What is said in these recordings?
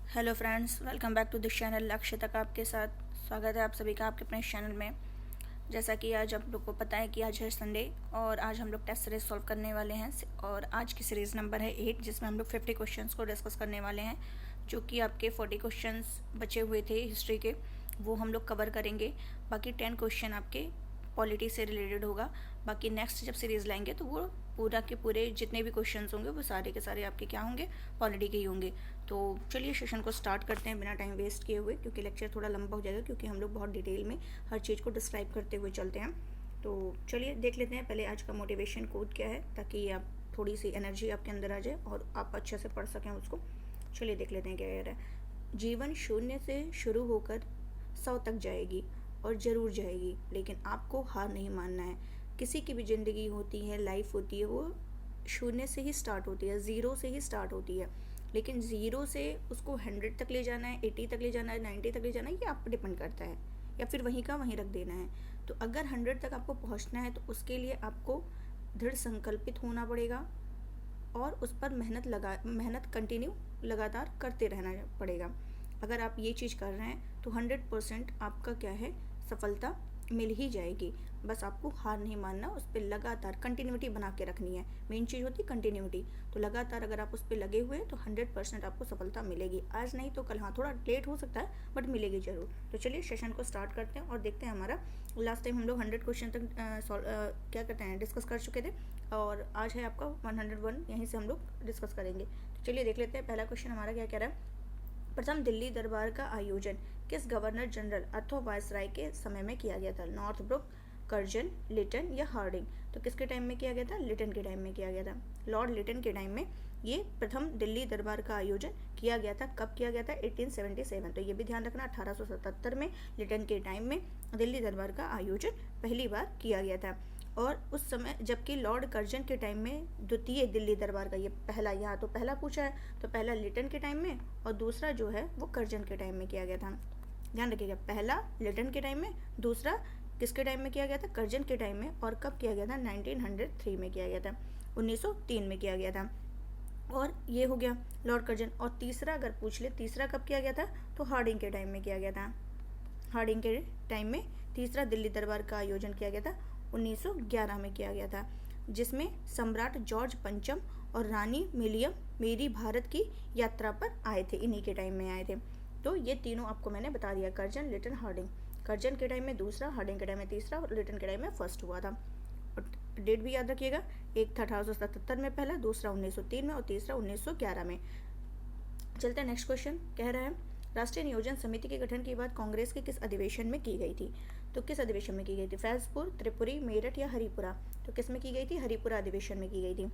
Hello friends, welcome back to this channel. लक्ष्य तक आपके साथ स्वागत है आप सभी का आपके अपने इस चैनल में। जैसा कि आज आप लोग को पता है कि आज है संडे और आज हम लोग टेस्ट सीरीज सॉल्व करने वाले हैं और आज की सीरीज़ नंबर है 8, जिसमें हम लोग 50 क्वेश्चंस को डिस्कस करने वाले हैं। जो कि आपके 40 क्वेश्चंस बचे हुए थे हिस्ट्री के, वो हम लोग कवर करेंगे। बाकी 10 क्वेश्चन आपके पॉलिटी से रिलेटेड होगा। बाकी नेक्स्ट जब सीरीज़ लाएंगे तो वो पूरा के पूरे जितने भी क्वेश्चंस होंगे वो सारे के सारे आपके क्या होंगे, पॉलिटी के ही होंगे। तो चलिए सेशन को स्टार्ट करते हैं बिना टाइम वेस्ट किए हुए, क्योंकि लेक्चर थोड़ा लंबा हो जाएगा, क्योंकि हम लोग बहुत डिटेल में हर चीज़ को डिस्क्राइब करते हुए चलते हैं। तो चलिए देख लेते हैं पहले आज का मोटिवेशन कोड क्या है, ताकि आप थोड़ी सी एनर्जी आपके अंदर आ जाए और आप अच्छे से पढ़ सकें उसको। चलिए देख लेते हैं क्या कह रहा है। जीवन शून्य से शुरू होकर 100 तक जाएगी और ज़रूर जाएगी, लेकिन आपको हार नहीं मानना है। किसी की भी ज़िंदगी होती है, लाइफ होती है, वो शून्य से ही स्टार्ट होती है, ज़ीरो से ही स्टार्ट होती है। लेकिन ज़ीरो से उसको 100 तक ले जाना है, 80 तक ले जाना है, 90 तक ले जाना है, ये आप पर डिपेंड करता है, या फिर वहीं का वहीं रख देना है। तो अगर 100 तक आपको पहुंचना है तो उसके लिए आपको दृढ़ संकल्पित होना पड़ेगा और उस पर मेहनत कंटिन्यू लगातार करते रहना पड़ेगा। अगर आप ये चीज़ कर रहे हैं तो 100% आपका क्या है, सफलता मिल ही जाएगी। बस आपको हार नहीं मानना, उस पर लगातार कंटिन्यूटी बना के रखनी है। मेन चीज़ होती है कंटिन्यूटी। तो लगातार अगर आप उस पर लगे हुए हैं तो 100% आपको सफलता मिलेगी। आज नहीं तो कल, हाँ थोड़ा लेट हो सकता है बट मिलेगी ज़रूर। तो चलिए सेशन को स्टार्ट करते हैं और देखते हैं। हमारा लास्ट टाइम हम लोग 100 क्वेश्चन तक क्या करते हैं, डिस्कस कर चुके थे, और आज है आपका 101, यहीं से हम लोग डिस्कस करेंगे। तो चलिए देख लेते हैं। पहला क्वेश्चन हमारा क्या कह रहा है। प्रथम दिल्ली दरबार का आयोजन किस गवर्नर जनरल अथवा वायसराय के समय में किया गया था। नॉर्थब्रुक, कर्जन, लिटन या हार्डिंग। तो किसके टाइम में किया गया था, लिटन के टाइम में किया गया था। लॉर्ड लिटन के टाइम में ये प्रथम दिल्ली दरबार का आयोजन किया गया था। कब किया गया था, 1877। तो ये भी ध्यान रखना, 1877 में लिटन के टाइम में दिल्ली दरबार का आयोजन पहली बार किया गया था। और उस समय जबकि लॉर्ड कर्जन के टाइम में द्वितीय दिल्ली दरबार का, ये पहला, यहाँ तो पहला पूछा है, तो पहला लिटन के टाइम में और दूसरा जो है वो कर्जन के टाइम में किया गया था। ध्यान रखिएगा, पहला लिटन के टाइम में, दूसरा किसके टाइम में किया गया था, कर्जन के टाइम में। और कब किया गया था, 1903 में किया गया था, 1903 में किया गया था। और ये हो गया लॉर्ड कर्जन। और तीसरा अगर पूछ ले, तीसरा कब किया गया था, तो हार्डिंग के टाइम में किया गया था। हार्डिंग के टाइम में तीसरा दिल्ली दरबार का आयोजन किया गया था, 1911 में किया गया था, जिसमें सम्राट जॉर्ज पंचम और रानी मिलियम मेरी भारत की यात्रा पर आए थे, इन्हीं के टाइम में आए थे। तो ये तीनों आपको मैंने बता दिया, कर्जन, लिटन, हार्डिंग। कर्जन के टाइम में दूसरा, हार्डिंग के टाइम में तीसरा और लिटन के टाइम में फर्स्ट हुआ था। और डेट भी याद रखिएगा, एक था 1877 में पहला, दूसरा 1903 में और तीसरा 1911 में। चलते हैं नेक्स्ट क्वेश्चन। कह रहा है राष्ट्रीय नियोजन समिति के गठन की बात कांग्रेस के किस अधिवेशन में की गई थी। तो किस अधिवेशन में की गई थी, फैजपुर, त्रिपुरी, मेरठ या हरिपुरा। तो किस में की गई थी, हरिपुरा अधिवेशन में की गई थी।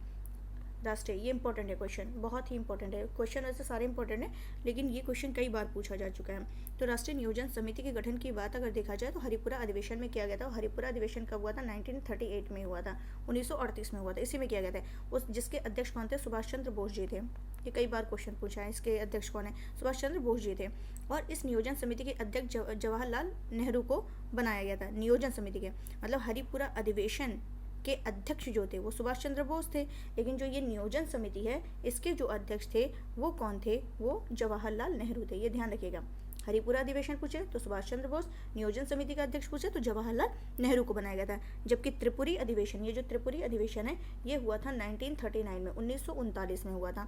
राष्ट्रीय, ये इंपॉर्टेंट है क्वेश्चन, बहुत ही इंपॉर्टेंट है क्वेश्चन। वैसे सारे इंपॉर्टेंट है, लेकिन ये क्वेश्चन कई बार पूछा जा चुका है। तो राष्ट्रीय नियोजन समिति के गठन की बात अगर देखा जाए तो हरिपुरा अधिवेशन में किया गया था। हरिपुरा अधिवेशन कब हुआ था, 1938 में हुआ था, 1938 में हुआ था, इसी में किया गया था। उस जिसके अध्यक्ष कौन थे, सुभाष चंद्र बोस जी थे। ये कई बार क्वेश्चन पूछा है, इसके अध्यक्ष कौन है, सुभाष चंद्र बोस जी थे। और इस नियोजन समिति के अध्यक्ष जवाहरलाल नेहरू को बनाया गया था। नियोजन समिति के मतलब हरिपुरा अधिवेशन के अध्यक्ष जो थे वो सुभाष चंद्र बोस थे, लेकिन जो ये नियोजन समिति है इसके जो अध्यक्ष थे वो कौन थे, वो जवाहरलाल नेहरू थे। ये ध्यान रखिएगा, हरिपुरा अधिवेशन पूछे तो सुभाष चंद्र बोस, नियोजन समिति का अध्यक्ष पूछे तो जवाहरलाल नेहरू को बनाया गया था। जबकि त्रिपुरी अधिवेशन, ये जो त्रिपुरी अधिवेशन है ये हुआ था 1939 में, 1939 में हुआ था,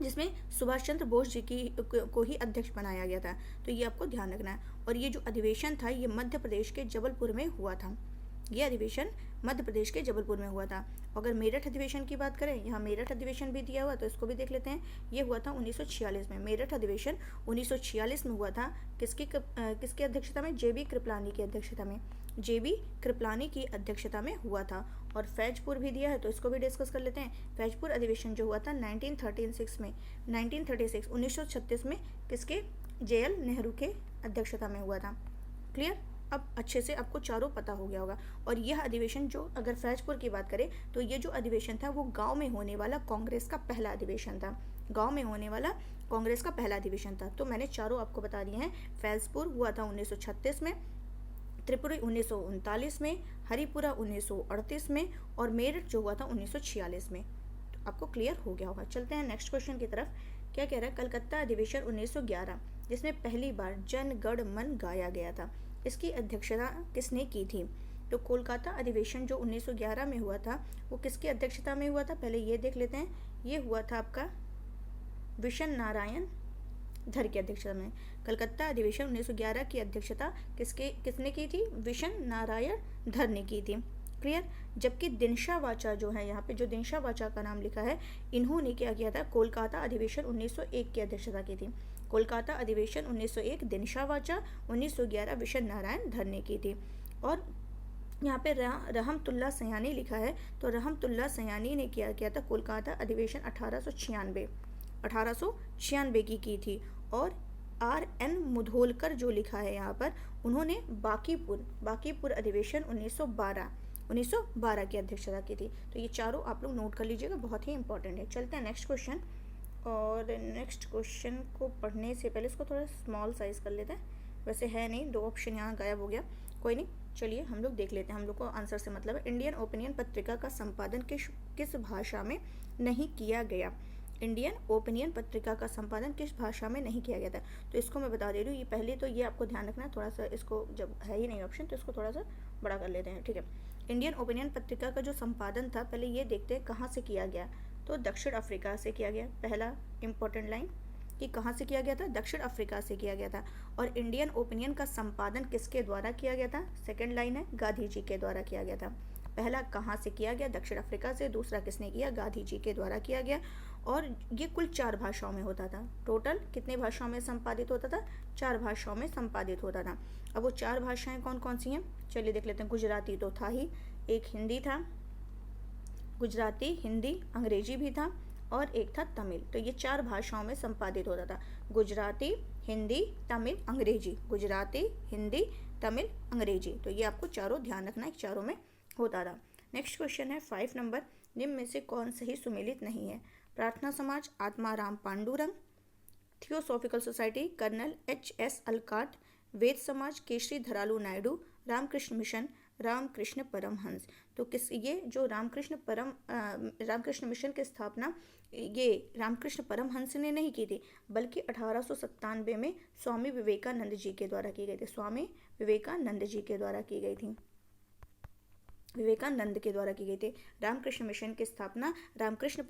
जिसमें सुभाष चंद्र बोस जी को ही अध्यक्ष बनाया गया था। तो ये आपको ध्यान रखना है। और ये जो अधिवेशन था ये मध्य प्रदेश के जबलपुर में हुआ था। ये अधिवेशन मध्य प्रदेश के जबलपुर में हुआ था। अगर मेरठ अधिवेशन की बात करें, यहाँ मेरठ अधिवेशन भी दिया हुआ तो इसको भी देख लेते हैं। ये हुआ था 1946 में, मेरठ अधिवेशन 1946 में हुआ था। किसकी अध्यक्षता में, जेबी कृपलानी की अध्यक्षता में, जेबी कृपलानी की अध्यक्षता में हुआ था। और फैजपुर भी दिया है तो इसको भी डिस्कस कर लेते हैं। फैजपुर अधिवेशन जो हुआ था 1936 में, 1936 में किसके, JL नेहरू के अध्यक्षता में हुआ था। क्लियर, अब अच्छे से आपको चारों पता हो गया होगा। और यह अधिवेशन जो, अगर फैजपुर की बात करें तो ये जो अधिवेशन था वो गांव में होने वाला कांग्रेस का पहला अधिवेशन था। गांव में होने वाला कांग्रेस का पहला अधिवेशन था। तो मैंने चारों आपको बता दिए हैं। फैजपुर हुआ था 1936 में, त्रिपुरी 1939 में, हरिपुरा 1938 में और मेरठ जो हुआ था 1946 में। तो आपको क्लियर हो गया होगा। चलते हैं नेक्स्ट क्वेश्चन की तरफ। क्या कह रहा है, कलकत्ता अधिवेशन 1911 जिसमें पहली बार जन गण मन गाया गया था, इसकी अध्यक्षता किसने की थी? तो कोलकाता अधिवेशन जो 1911 में हुआ था वो किसकी अध्यक्षता में हुआ था, पहले ये देख लेते हैं। ये हुआ था आपका विशन नारायण धर की अध्यक्षता में। कलकत्ता अधिवेशन 1911 की अध्यक्षता किसने की थी? विशन नारायण धर ने की थी। क्लियर। जबकि दिनशा वाचा जो है, यहाँ पे जो दिनशा वाचा का नाम लिखा है, इन्होंने क्या किया था, कोलकाता अधिवेशन 1901 की अध्यक्षता की थी। कोलकाता अधिवेशन 1901 दिनशा वाचा, 1911 विशन नारायण धर ने की थी। और यहाँ पे रहमतुल्ला सयानी लिखा है, तो रहमतुल्ला सयानी ने क्या किया था, कोलकाता अधिवेशन 1896 की थी। और R.N. मुधोलकर जो लिखा है यहाँ पर, उन्होंने बांकीपुर अधिवेशन 1912 की अध्यक्षता की थी। तो ये चारों आप लोग नोट कर लीजिएगा, बहुत ही इंपॉर्टेंट है। चलते हैं नेक्स्ट क्वेश्चन। और नेक्स्ट क्वेश्चन को पढ़ने से पहले इसको थोड़ा स्मॉल साइज कर लेते हैं, वैसे है नहीं, 2 ऑप्शन यहाँ गायब हो गया, कोई नहीं, चलिए हम लोग देख लेते हैं। हम लोग को आंसर से मतलब है, इंडियन ओपिनियन पत्रिका का संपादन किस भाषा में नहीं किया गया? इंडियन ओपिनियन पत्रिका का संपादन किस भाषा में नहीं किया गया था? तो इसको मैं बता दे रही हूँ, ये पहले तो ये आपको ध्यान रखना है, थोड़ा सा इसको, जब है ही नहीं ऑप्शन तो इसको थोड़ा सा बड़ा कर लेते हैं, ठीक है। इंडियन ओपिनियन पत्रिका का जो संपादन था, पहले ये देखते हैं कहाँ से किया गया, तो दक्षिण अफ्रीका से किया गया। पहला इंपॉर्टेंट लाइन कि कहाँ से किया गया था, दक्षिण अफ्रीका से किया गया था। और इंडियन ओपिनियन का संपादन किसके द्वारा किया गया था? सेकंड लाइन है, गांधी जी के द्वारा किया गया था। पहला कहाँ से किया गया, दक्षिण अफ्रीका से, दूसरा किसने किया, गांधी जी के द्वारा किया गया। और ये कुल 4 भाषाओं में होता था। टोटल कितने भाषाओं में संपादित होता था? 4 भाषाओं में संपादित होता था। अब वो 4 भाषाएं कौन कौन सी हैं, चलिए देख लेते हैं। गुजराती तो था ही, एक हिंदी था, गुजराती, हिंदी, अंग्रेजी भी था, और एक था तमिल। तो ये 4 भाषाओं में संपादित होता था, गुजराती, हिंदी, तमिल, अंग्रेजी, गुजराती, हिंदी, तमिल, अंग्रेजी। तो ये आपको चारों ध्यान रखना है, चारों में होता था। नेक्स्ट क्वेश्चन है 5 नंबर, निम्न में से कौन सही सुमेलित नहीं है? Prarthana Samaj, Atmaram Pandurang, Theosophical Society, colonel H.S. Olcott, Veda Samaj, Keshari Dharalu Naidu, Ramakrishna Mission, Ramakrishna Paramahamsa. तो ये जो रामकृष्ण मिशन की स्थापना ये रामकृष्ण परमहंस ने नहीं की थी, बल्कि 1897 में स्वामी विवेकानंद जी के द्वारा की गई थी। स्वामी विवेकानंद जी के द्वारा की गई थी, विवेकानंद के द्वारा की गई थी। रामकृष्ण मिशन की स्थापना रामकृष्ण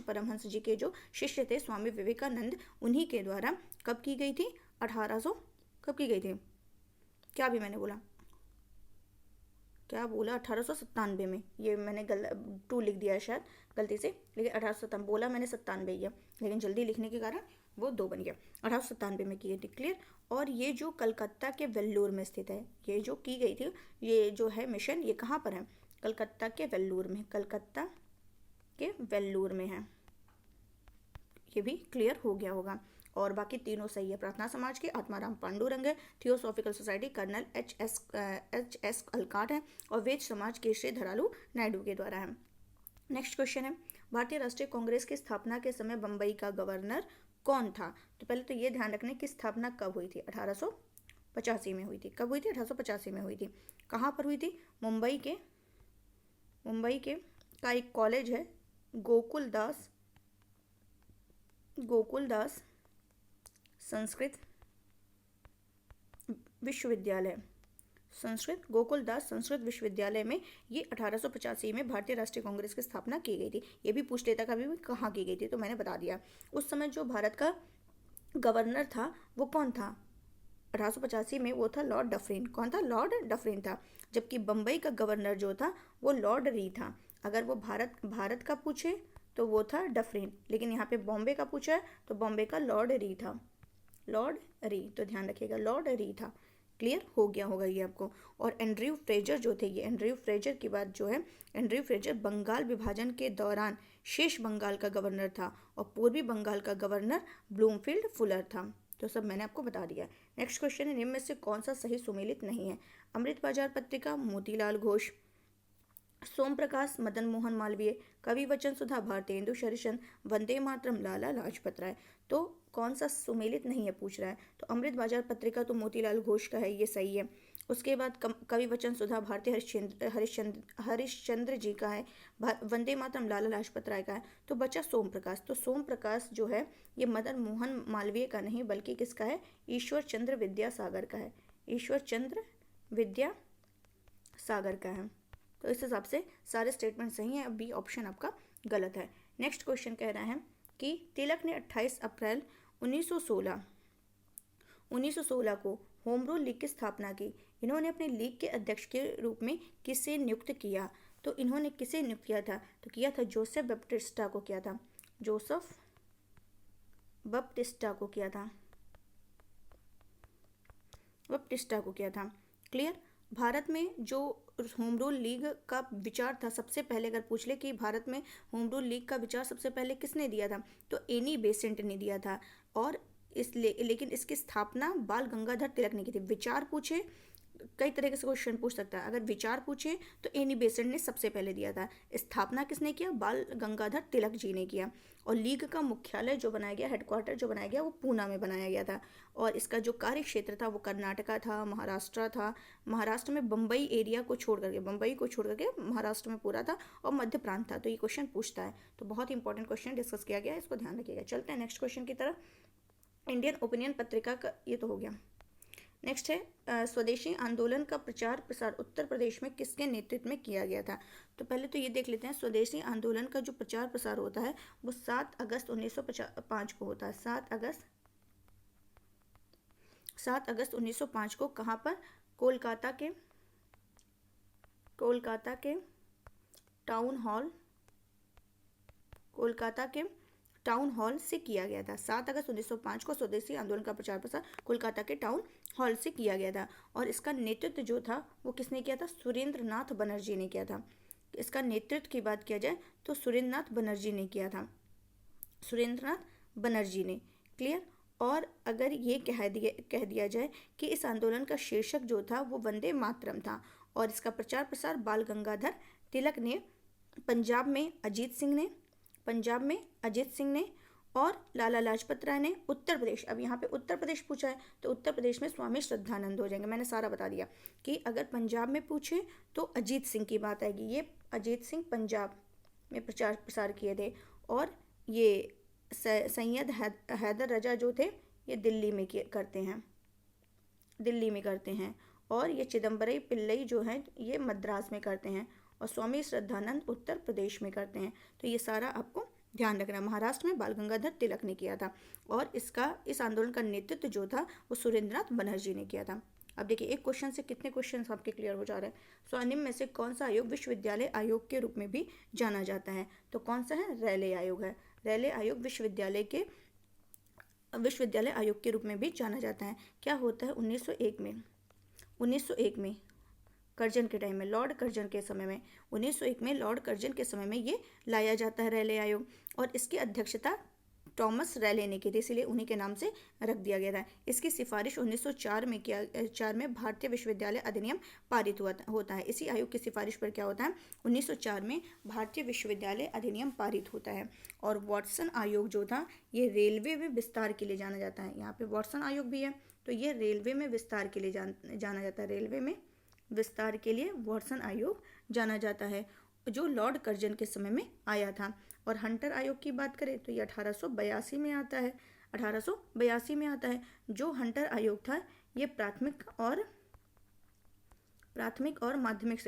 परमहंस जी के जो शिष्य थे स्वामी विवेकानंद, उन्हीं के द्वारा कब की गई थी? 1800 कब की गई थी? क्या भी मैंने बोला, क्या बोला? 1897 में। ये मैंने 2 लिख दिया है शायद गलती से, लेकिन 1897 बोला मैंने, 97 ही है, लेकिन जल्दी लिखने के कारण वो 2 बन गया। 1897 में की गई थी। क्लियर। और ये जो कलकत्ता के वेल्लोर में स्थित है, ये जो की गई थी, ये जो है मिशन, ये कहाँ पर है? कलकत्ता के वेल्लोर में, कलकत्ता के वेल्लोर में है। ये भी क्लियर हो गया होगा। और बाकी तीनों सही है। प्रार्थना समाज के आत्माराम पांडुरंग है, theosophical Society colonel H.S. Olcott है, और वेद समाज केशरी धरालू नायडू के द्वारा है। नेक्स्ट क्वेश्चन है, भारतीय राष्ट्रीय कांग्रेस की स्थापना के समय बम्बई का गवर्नर कौन था? तो पहले तो ये ध्यान रखने की स्थापना कब हुई थी? 1885 में हुई थी। कब हुई थी? 1885 में हुई थी। कहाँ पर हुई थी? मुंबई के का एक कॉलेज है, गोकुलदास संस्कृत विश्वविद्यालय, गोकुलदास संस्कृत विश्वविद्यालय में ये 1885 में भारतीय राष्ट्रीय कांग्रेस की स्थापना की गई थी। ये भी पूछ लेता कभी भी कहाँ की गई थी, तो मैंने बता दिया। उस समय जो भारत का गवर्नर था वो कौन था? 1885 में वो था लॉर्ड डफरिन। कौन था? लॉर्ड डफरिन था। जबकि बम्बई का गवर्नर जो था वो लॉर्ड री था। अगर वो भारत का पूछे तो वो था डफरिन, लेकिन यहाँ पे बॉम्बे का पूछा है तो बॉम्बे का लॉर्ड री था, लॉर्ड री। तो ध्यान रखिएगा, लॉर्ड री था। क्लियर हो गया होगा ये आपको। और एंड्रयू फ्रेजर जो थे, ये एंड्रयू फ्रेजर की बात जो है, एंड्रयू फ्रेजर बंगाल विभाजन के दौरान शेष बंगाल का गवर्नर था, और पूर्वी बंगाल का गवर्नर ब्लूमफील्ड फुलर था। तो सब मैंने आपको बता दिया। नेक्स्ट क्वेश्चन है, निम्न में से कौन सा सही सुमेलित नहीं है? अमृत बाजार पत्रिका, मोतीलाल घोष, सोम प्रकाश, मदन मोहन मालवीय, कवि वचन सुधा, भारतेंदु हरिश्चंद्र, वंदे मातरम, लाला लाजपत राय। तो कौन सा सुमेलित नहीं है पूछ रहा है, तो अमृत बाजार पत्रिका तो मोतीलाल घोष का है, ये सही है। उसके बाद कवि वचन सुधा भारतीय हरिश्चंद्र जी का है। वंदे मातरम लाला लाजपत राय का है। तो बचा सोम प्रकाश, तो सोम प्रकाश जो है ये मदन मोहन मालवीय का नहीं बल्कि किसका है, ईश्वर चंद्र विद्यासागर का है, ईश्वर चंद्र विद्यासागर का है। तो इस हिसाब से सारे स्टेटमेंट सही हैं, अब बी ऑप्शन आपका गलत है। नेक्स्ट क्वेश्चन कह रहा है कि तिलक ने 28 अप्रैल 1916 को होम रूल लीग की स्थापना की। इन्होंने अपने लीग के अध्यक्ष के रूप में किसे नियुक्त किया, तो इन्होंने किसे नियुक्त किया था, तो किया था जोसेफ बप्टिस्टा को किया था, जोसेफ बप्टिस्टा को किया था, बप्टिस्टा को किया था। क्लियर। भारत में जो होम रूल लीग का विचार था, सबसे पहले अगर पूछ ले कि भारत में होम रूल लीग का विचार सबसे पहले किसने दिया था, तो एनी बेसेंट ने दिया था। और लेकिन इसकी स्थापना बाल गंगाधर तिलक ने की थी। विचार पूछे कई तरह के क्वेश्चन पूछ सकता है, अगर विचार पूछे तो एनी बेसेंट ने सबसे पहले दिया था। स्थापना किसने किया, बाल गंगाधर तिलक जी ने किया। और लीग का मुख्यालय जो बनाया गया, हेडक्वार्टर जो बनाया गया, वो पूना में बनाया गया था। और इसका जो कार्य क्षेत्र था वो कर्नाटका था, महाराष्ट्र था। महाराष्ट्र में बम्बई एरिया को छोड़ करके, बम्बई को छोड़ करके महाराष्ट्र में पूरा था, और मध्य प्रांत था। तो ये क्वेश्चन पूछता है, तो बहुत इंपॉर्टेंट क्वेश्चन डिस्कस किया गया है, इसको ध्यान रखिएगा। चलते हैं नेक्स्ट क्वेश्चन की तरफ। इंडियन ओपिनियन पत्रिका का ये तो हो गया। नेक्स्ट है स्वदेशी आंदोलन का प्रचार प्रसार उत्तर प्रदेश में किसके नेतृत्व में किया गया था। तो पहले तो ये देख लेते हैं, स्वदेशी आंदोलन का जो प्रचार प्रसार होता है वो 7 अगस्त 1905 को होता है। 7 अगस्त 1905 को कहाँ पर, कोलकाता के टाउन हॉल से किया गया था। 7 अगस्त 1905 को स्वदेशी आंदोलन का प्रचार प्रसार कोलकाता के टाउन हॉल से किया गया था। और इसका नेतृत्व जो था वो किसने किया था, सुरेंद्र नाथ बनर्जी ने किया था। इसका नेतृत्व की बात किया जाए तो सुरेंद्र नाथ बनर्जी ने किया था, सुरेंद्र नाथ बनर्जी ने। क्लियर। और अगर ये कह दिया जाए कि इस आंदोलन का शीर्षक जो था वो वंदे मातरम था, और इसका प्रचार प्रसार बाल गंगाधर तिलक ने, पंजाब में अजीत सिंह ने और लाला लाजपत राय ने। उत्तर प्रदेश, अब यहाँ पे उत्तर प्रदेश पूछा है तो उत्तर प्रदेश में स्वामी श्रद्धानंद हो जाएंगे। मैंने सारा बता दिया कि अगर पंजाब में पूछे तो अजीत सिंह की बात आएगी। ये अजीत सिंह पंजाब में प्रचार प्रसार किए थे। और ये सैयद हैदर रजा जो थे ये दिल्ली में करते हैं। और ये चिदम्बरई पिल्लई जो हैं ये मद्रास में करते हैं। और स्वामी श्रद्धानंद उत्तर प्रदेश में करते हैं। तो ये सारा आपको ध्यान रखना। महाराष्ट्र में बाल गंगाधर तिलक ने किया था, और इस आंदोलन का नेतृत्व जो था वो सुरेंद्रनाथ बनर्जी ने किया था। अब देखिए एक क्वेश्चन से कितने क्वेश्चन आपके क्लियर हो जा रहे हैं। निम्न में से कौन सा आयोग विश्वविद्यालय आयोग के रूप में भी जाना जाता है, तो कौन सा है, रैले आयोग है। रैले आयोग विश्वविद्यालय आयोग के रूप में भी जाना जाता है। क्या होता है, 1901 में कर्जन के टाइम में, लॉर्ड कर्जन के समय में, 1901 में लॉर्ड कर्जन के समय में ये लाया जाता है रैले आयोग। और इसकी अध्यक्षता टॉमस रैले ने की थी, इसलिए उन्हीं के नाम से रख दिया गया था। इसकी सिफारिश 1904 में भारतीय विश्वविद्यालय अधिनियम पारित होता है। इसी आयोग की सिफारिश पर क्या होता है, 1904 में भारतीय विश्वविद्यालय अधिनियम पारित होता है। और वॉटसन आयोग जो था ये रेलवे में विस्तार के लिए जाना जाता है। यहाँ पे वॉटसन आयोग भी है, तो ये रेलवे में विस्तार के लिए जाना जाता है। रेलवे में विस्तार के लिए वॉटसन आयोग जाना जाता है, जो लॉर्ड कर्जन के समय में आया था। और हंटर आयोग की बात करें तो ये 1882 में आता है। 1882 में आता है। जो हंटर आयोग था ये प्राथमिक और माध्यमिक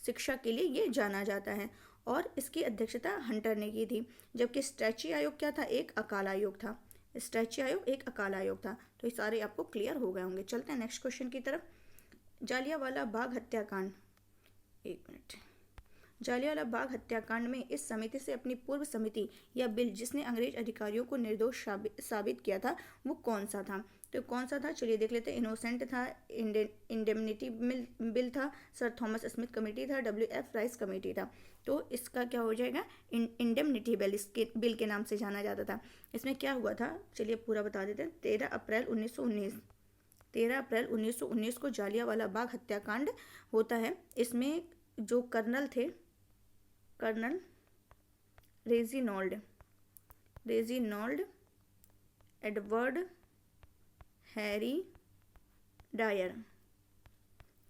शिक्षा के लिए ये जाना जाता है। और इसकी अध्यक्षता हंटर ने की थी। जबकि स्ट्रैची आयोग क्या था, एक अकाल आयोग था। स्ट्रैची आयोग एक अकाल आयोग था। तो ये सारे आपको क्लियर हो गए होंगे। चलते हैं नेक्स्ट क्वेश्चन की तरफ। जालियांवाला बाग हत्याकांड, एक मिनट। जालियांवाला बाग हत्याकांड में इस समिति से अपनी पूर्व समिति या बिल जिसने अंग्रेज अधिकारियों को निर्दोष साबित किया था वो कौन सा था, तो कौन सा था, चलिए देख लेते हैं। इनोसेंट था, इंडेमनिटी बिल था, सर थॉमस स्मिथ कमेटी था, WF राइस कमेटी था। तो इसका क्या हो जाएगा, इंडेमनिटी बिल, इसके बिल के नाम से जाना जाता था। इसमें क्या हुआ था, चलिए पूरा बता देते हैं। 13 अप्रैल 1919 13 अप्रैल 1919 को जालियांवाला बाग हत्याकांड होता है। इसमें जो कर्नल थे, colonel Reginald Edward Harry Dyer,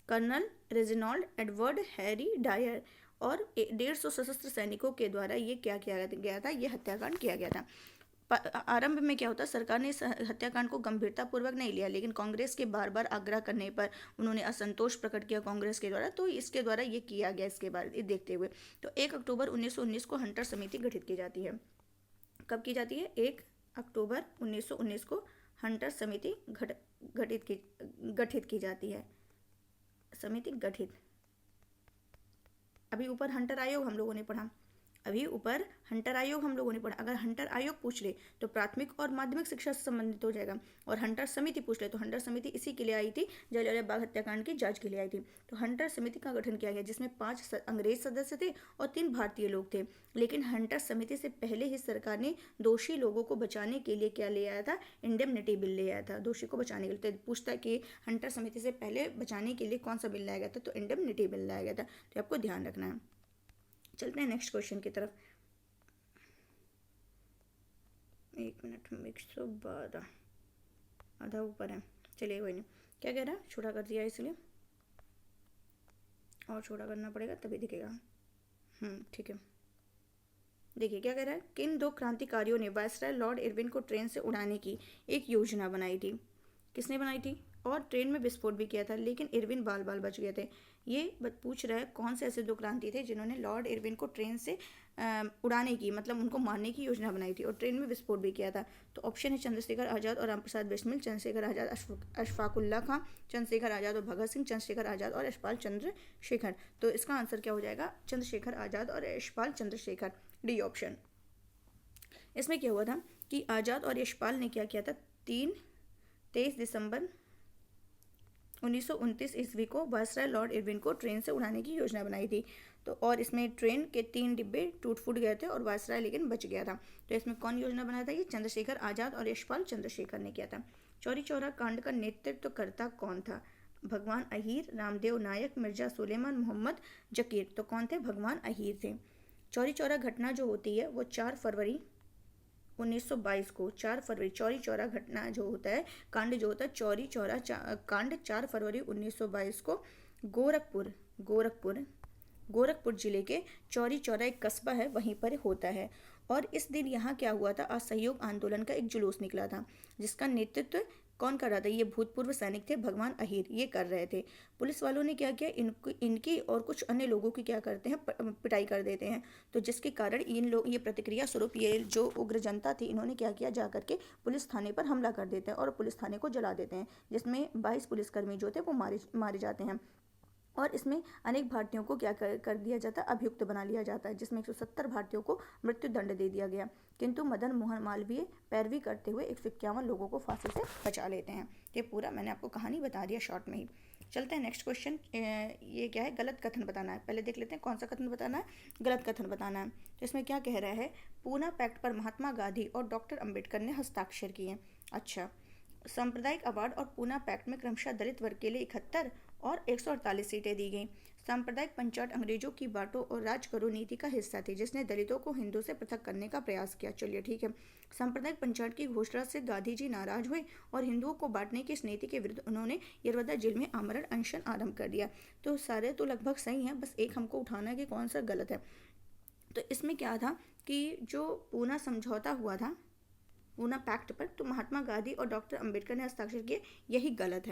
colonel Reginald Edward Harry Dyer और 150 सशस्त्र सैनिकों के द्वारा ये क्या किया गया था, ये हत्याकांड किया गया था। आरंभ में क्या होता, सरकार ने इस हत्याकांड को गंभीरतापूर्वक नहीं लिया, लेकिन कांग्रेस के बार बार आग्रह करने पर उन्होंने असंतोष प्रकट किया कांग्रेस के द्वारा, तो इसके द्वारा ये किया गया। इसके बारे देखते हुए तो 1 अक्टूबर 1919 को हंटर समिति गठित की जाती है। कब की जाती है? 1 अक्टूबर 1919 को हंटर समिति गठित की जाती है। समिति गठित। अभी ऊपर हंटर आयोग हम लोगों ने पढ़ा, अगर हंटर आयोग पूछ ले तो प्राथमिक और माध्यमिक शिक्षा से संबंधित हो जाएगा, और हंटर समिति पूछ ले तो हंटर समिति इसी के लिए आई थी, जालियांवाला बाग हत्याकांड की जांच के लिए आई थी। तो हंटर समिति का गठन किया गया, जिसमें 5 अंग्रेज सदस्य थे और 3 भारतीय लोग थे। लेकिन हंटर समिति से पहले ही सरकार ने दोषी लोगों को बचाने के लिए क्या ले आया था? इंडेमनिटी बिल ले आया था, दोषी को बचाने के लिए। तो पूछता है कि हंटर समिति से पहले बचाने के लिए कौन सा बिल लाया गया था? तो इंडेमनिटी बिल लाया गया था। तो आपको ध्यान रखना है। चलते हैं नेक्स्ट क्वेश्चन की तरफ। 1 मिनट, 112 आधा ऊपर है, चलिए कोई नहीं। क्या कह रहा है? छोटा कर दिया इसलिए, और छोटा करना पड़ेगा तभी दिखेगा। ठीक है। देखिए क्या कह रहा है, किन 2 क्रांतिकारियों ने वायसराय लॉर्ड इरविन को ट्रेन से उड़ाने की एक योजना बनाई थी? किसने बनाई थी? और ट्रेन में विस्फोट भी किया था, लेकिन इरविन बाल बाल बच गए थे। ये पूछ रहा है कौन से ऐसे 2 क्रांति थे जिन्होंने लॉर्ड इरविन को ट्रेन से उड़ाने की, मतलब उनको मारने की योजना बनाई थी और ट्रेन में विस्फोट भी किया था। तो ऑप्शन है चंद्रशेखर आज़ाद और रामप्रसाद बिस्मिल, चंद्रशेखर आज़ाद, अशफाकुल्ला खां, चंद्रशेखर आज़ाद और भगत सिंह, चंद्रशेखर आज़ाद और यशपाल चंद्रशेखर। तो इसका आंसर क्या हो जाएगा? चंद्रशेखर आज़ाद और यशपाल चंद्रशेखर, डी ऑप्शन। इसमें क्या हुआ था कि आज़ाद और यशपाल ने क्या किया था? 23 दिसंबर 1929 ईस्वी को वायसराय लॉर्ड इरविन को ट्रेन से उड़ाने की योजना बनाई थी। तो और इसमें ट्रेन के 3 डिब्बे टूट फूट गए थे और वायसराय लेकिन बच गया था। तो इसमें कौन योजना बनाया था? ये चंद्रशेखर आज़ाद और यशपाल चंद्रशेखर ने किया था। चौरी चौरा कांड का नेतृत्व करता कौन था? भगवान अहीर, रामदेव नायक, मिर्जा सुलेमान, मोहम्मद जकीर। तो कौन थे? भगवान अहीर थे। चौरी चौरा घटना जो होती है वो 4 फरवरी 1922 को, 4 फरवरी चौरी चौरा घटना जो होता है, कांड जो होता है चौरी चौरा कांड 4 फरवरी 1922 को गोरखपुर जिले के चौरी चौरा एक कस्बा है वहीं पर होता है। और इस दिन यहाँ क्या हुआ था? असहयोग आंदोलन का एक जुलूस निकला था, जिसका नेतृत्व कौन कर रहा था? ये भूतपूर्व सैनिक थे, भगवान अहीर, ये कर रहे थे। पुलिस वालों ने क्या किया? इनकी और कुछ अन्य लोगों की क्या करते हैं? पिटाई कर देते हैं। तो जिसके कारण ये प्रतिक्रिया स्वरूप ये जो उग्र जनता थी, इन्होंने क्या किया? जा करके पुलिस थाने पर हमला कर देते हैं और पुलिस थाने को जला देते हैं, जिसमें 22 पुलिसकर्मी जो थे वो मारे जाते हैं। और इसमें अनेक भारतीयों को क्या कर दिया जाता है? अभियुक्त बना लिया जाता है, जिसमें 170 भारतीयों को मृत्युदंड दे दिया गया। किंतु मदन मोहन मालवीय पैरवी करते हुए 151 लोगों को फांसी से बचा लेते हैं। ये पूरा मैंने आपको कहानी बता दिया शॉर्ट में ही। चलते हैं नेक्स्ट क्वेश्चन। ये क्या है? गलत कथन बताना है। पहले देख लेते हैं कौन सा कथन बताना है? गलत कथन बताना है। तो इसमें क्या कह रहा है? पूना पैक्ट पर महात्मा गांधी और डॉक्टर अम्बेडकर ने हस्ताक्षर किए। अच्छा, सांप्रदायिक अवार्ड और पूना पैक्ट में क्रमशः दलित वर्ग के लिए 71 और 148 सीटें दी गईं। सांप्रदायिक पंचायत अंग्रेजों की बांटो और राज करो नीति का हिस्सा थी, जिसने दलितों को हिंदुओं से पृथक करने का प्रयास किया। चलिए ठीक है। सांप्रदायिक पंचायत की घोषणा से गांधी जी नाराज हुए और हिंदुओं को बांटने की इस नीति के विरुद्ध उन्होंने यरवदा जेल में आमरण अनशन आरंभ कर दिया। तो सारे तो लगभग सही हैं, बस एक हमको उठाना है कि कौन सा गलत है। तो इसमें क्या था कि जो पूना समझौता हुआ था, पूना पैक्ट पर, तो महात्मा गांधी और डॉक्टर अम्बेडकर ने हस्ताक्षर किए, यही गलत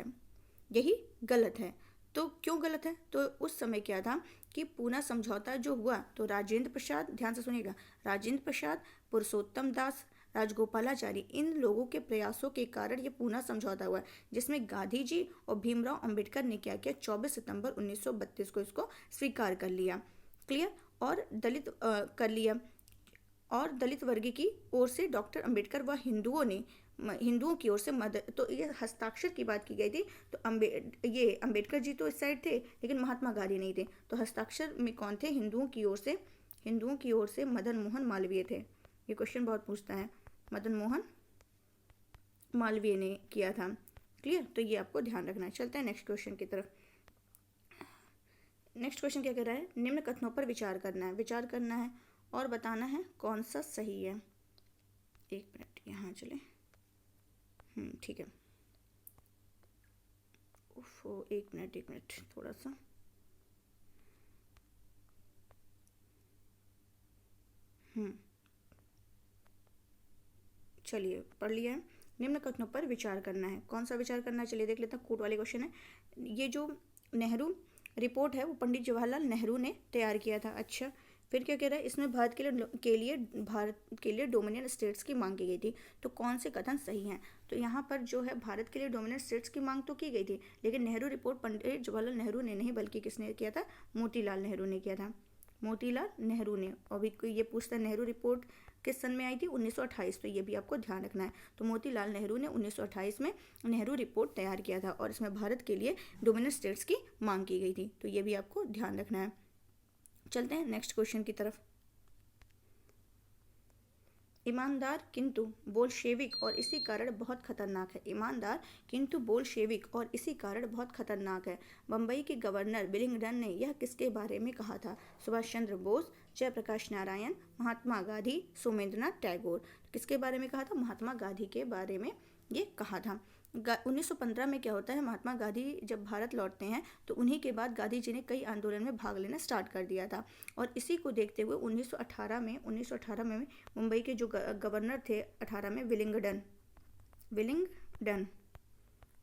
है। तो क्यों गलत है? तो उस समय क्या था कि पूना समझौता जो हुआ, तो राजेंद्र प्रसाद, ध्यान से सुनिएगा, राजेंद्र प्रसाद, पुरुषोत्तम दास, राजगोपालाचारी, इन लोगों के प्रयासों के कारण ये पूना समझौता हुआ, जिसमें गांधी जी और भीमराव अंबेडकर ने क्या किया? 24 सितंबर 1932 को इसको स्वीकार कर लिया। क्लियर? और दलित वर्ग की ओर से डॉक्टर अंबेडकर व हिंदुओं की ओर से मदद, तो ये हस्ताक्षर की बात की गई थी। तो अंबेडकर जी तो इस साइड थे, लेकिन महात्मा गांधी नहीं थे। तो हस्ताक्षर में कौन थे? हिंदुओं की ओर से मदन मोहन मालवीय थे। ये क्वेश्चन बहुत पूछता है। मदन मोहन मालवीय ने किया था। क्लियर, तो ये आपको ध्यान रखना है। चलते हैं नेक्स्ट क्वेश्चन की तरफ। नेक्स्ट क्वेश्चन क्या कह रहा है, निम्न कथनों पर विचार करना है और बताना है कौन सा सही है। एक मिनट यहाँ चले, ठीक है। एक मिनट थोड़ा सा, चलिए पढ़ लिया है। निम्न कथनों पर विचार करना है, कौन सा विचार करना है, चलिए देख लेते हैं। कोट वाले क्वेश्चन है। ये जो नेहरू रिपोर्ट है वो पंडित जवाहरलाल नेहरू ने तैयार किया था। अच्छा, फिर क्या कह रहा है, इसमें भारत के लिए डोमिनियन स्टेट्स की मांग की गई थी। तो कौन से कथन सही हैं, तो यहाँ पर जो है भारत के लिए डोमिनियन स्टेट्स की मांग तो की गई थी, लेकिन नेहरू रिपोर्ट पंडित जवाहरलाल नेहरू ने नहीं बल्कि किसने किया था, मोतीलाल नेहरू ने किया था, मोतीलाल नेहरू ने। और भी ये पूछता है नेहरू रिपोर्ट किस सन में आई थी, 1928, तो ये भी आपको ध्यान रखना है। तो मोतीलाल नेहरू ने 1928 में नेहरू रिपोर्ट तैयार किया था और इसमें भारत के लिए डोमिनियन स्टेट्स की मांग की गई थी, तो ये भी आपको ध्यान रखना है। चलते हैं नेक्स्ट क्वेश्चन की तरफ। ईमानदार किंतु बोल्शेविक और इसी कारण बहुत खतरनाक है। ईमानदार किंतु बोल्शेविक और इसी कारण बहुत खतरनाक है। बम्बई के गवर्नर विलिंगडन ने यह किसके बारे में कहा था, सुभाष चंद्र बोस, जयप्रकाश नारायण, महात्मा गांधी, सोमेंद्रनाथ टैगोर। किसके बारे में कहा था, महात्मा गांधी के बारे में ये कहा था। 1915 में क्या होता है, महात्मा गांधी जब भारत लौटते हैं तो उन्हीं के बाद गांधी जी ने कई आंदोलन में भाग लेना स्टार्ट कर दिया था। और इसी को देखते हुए 1918 में मुंबई के जो गवर्नर थे 18 में विलिंगडन,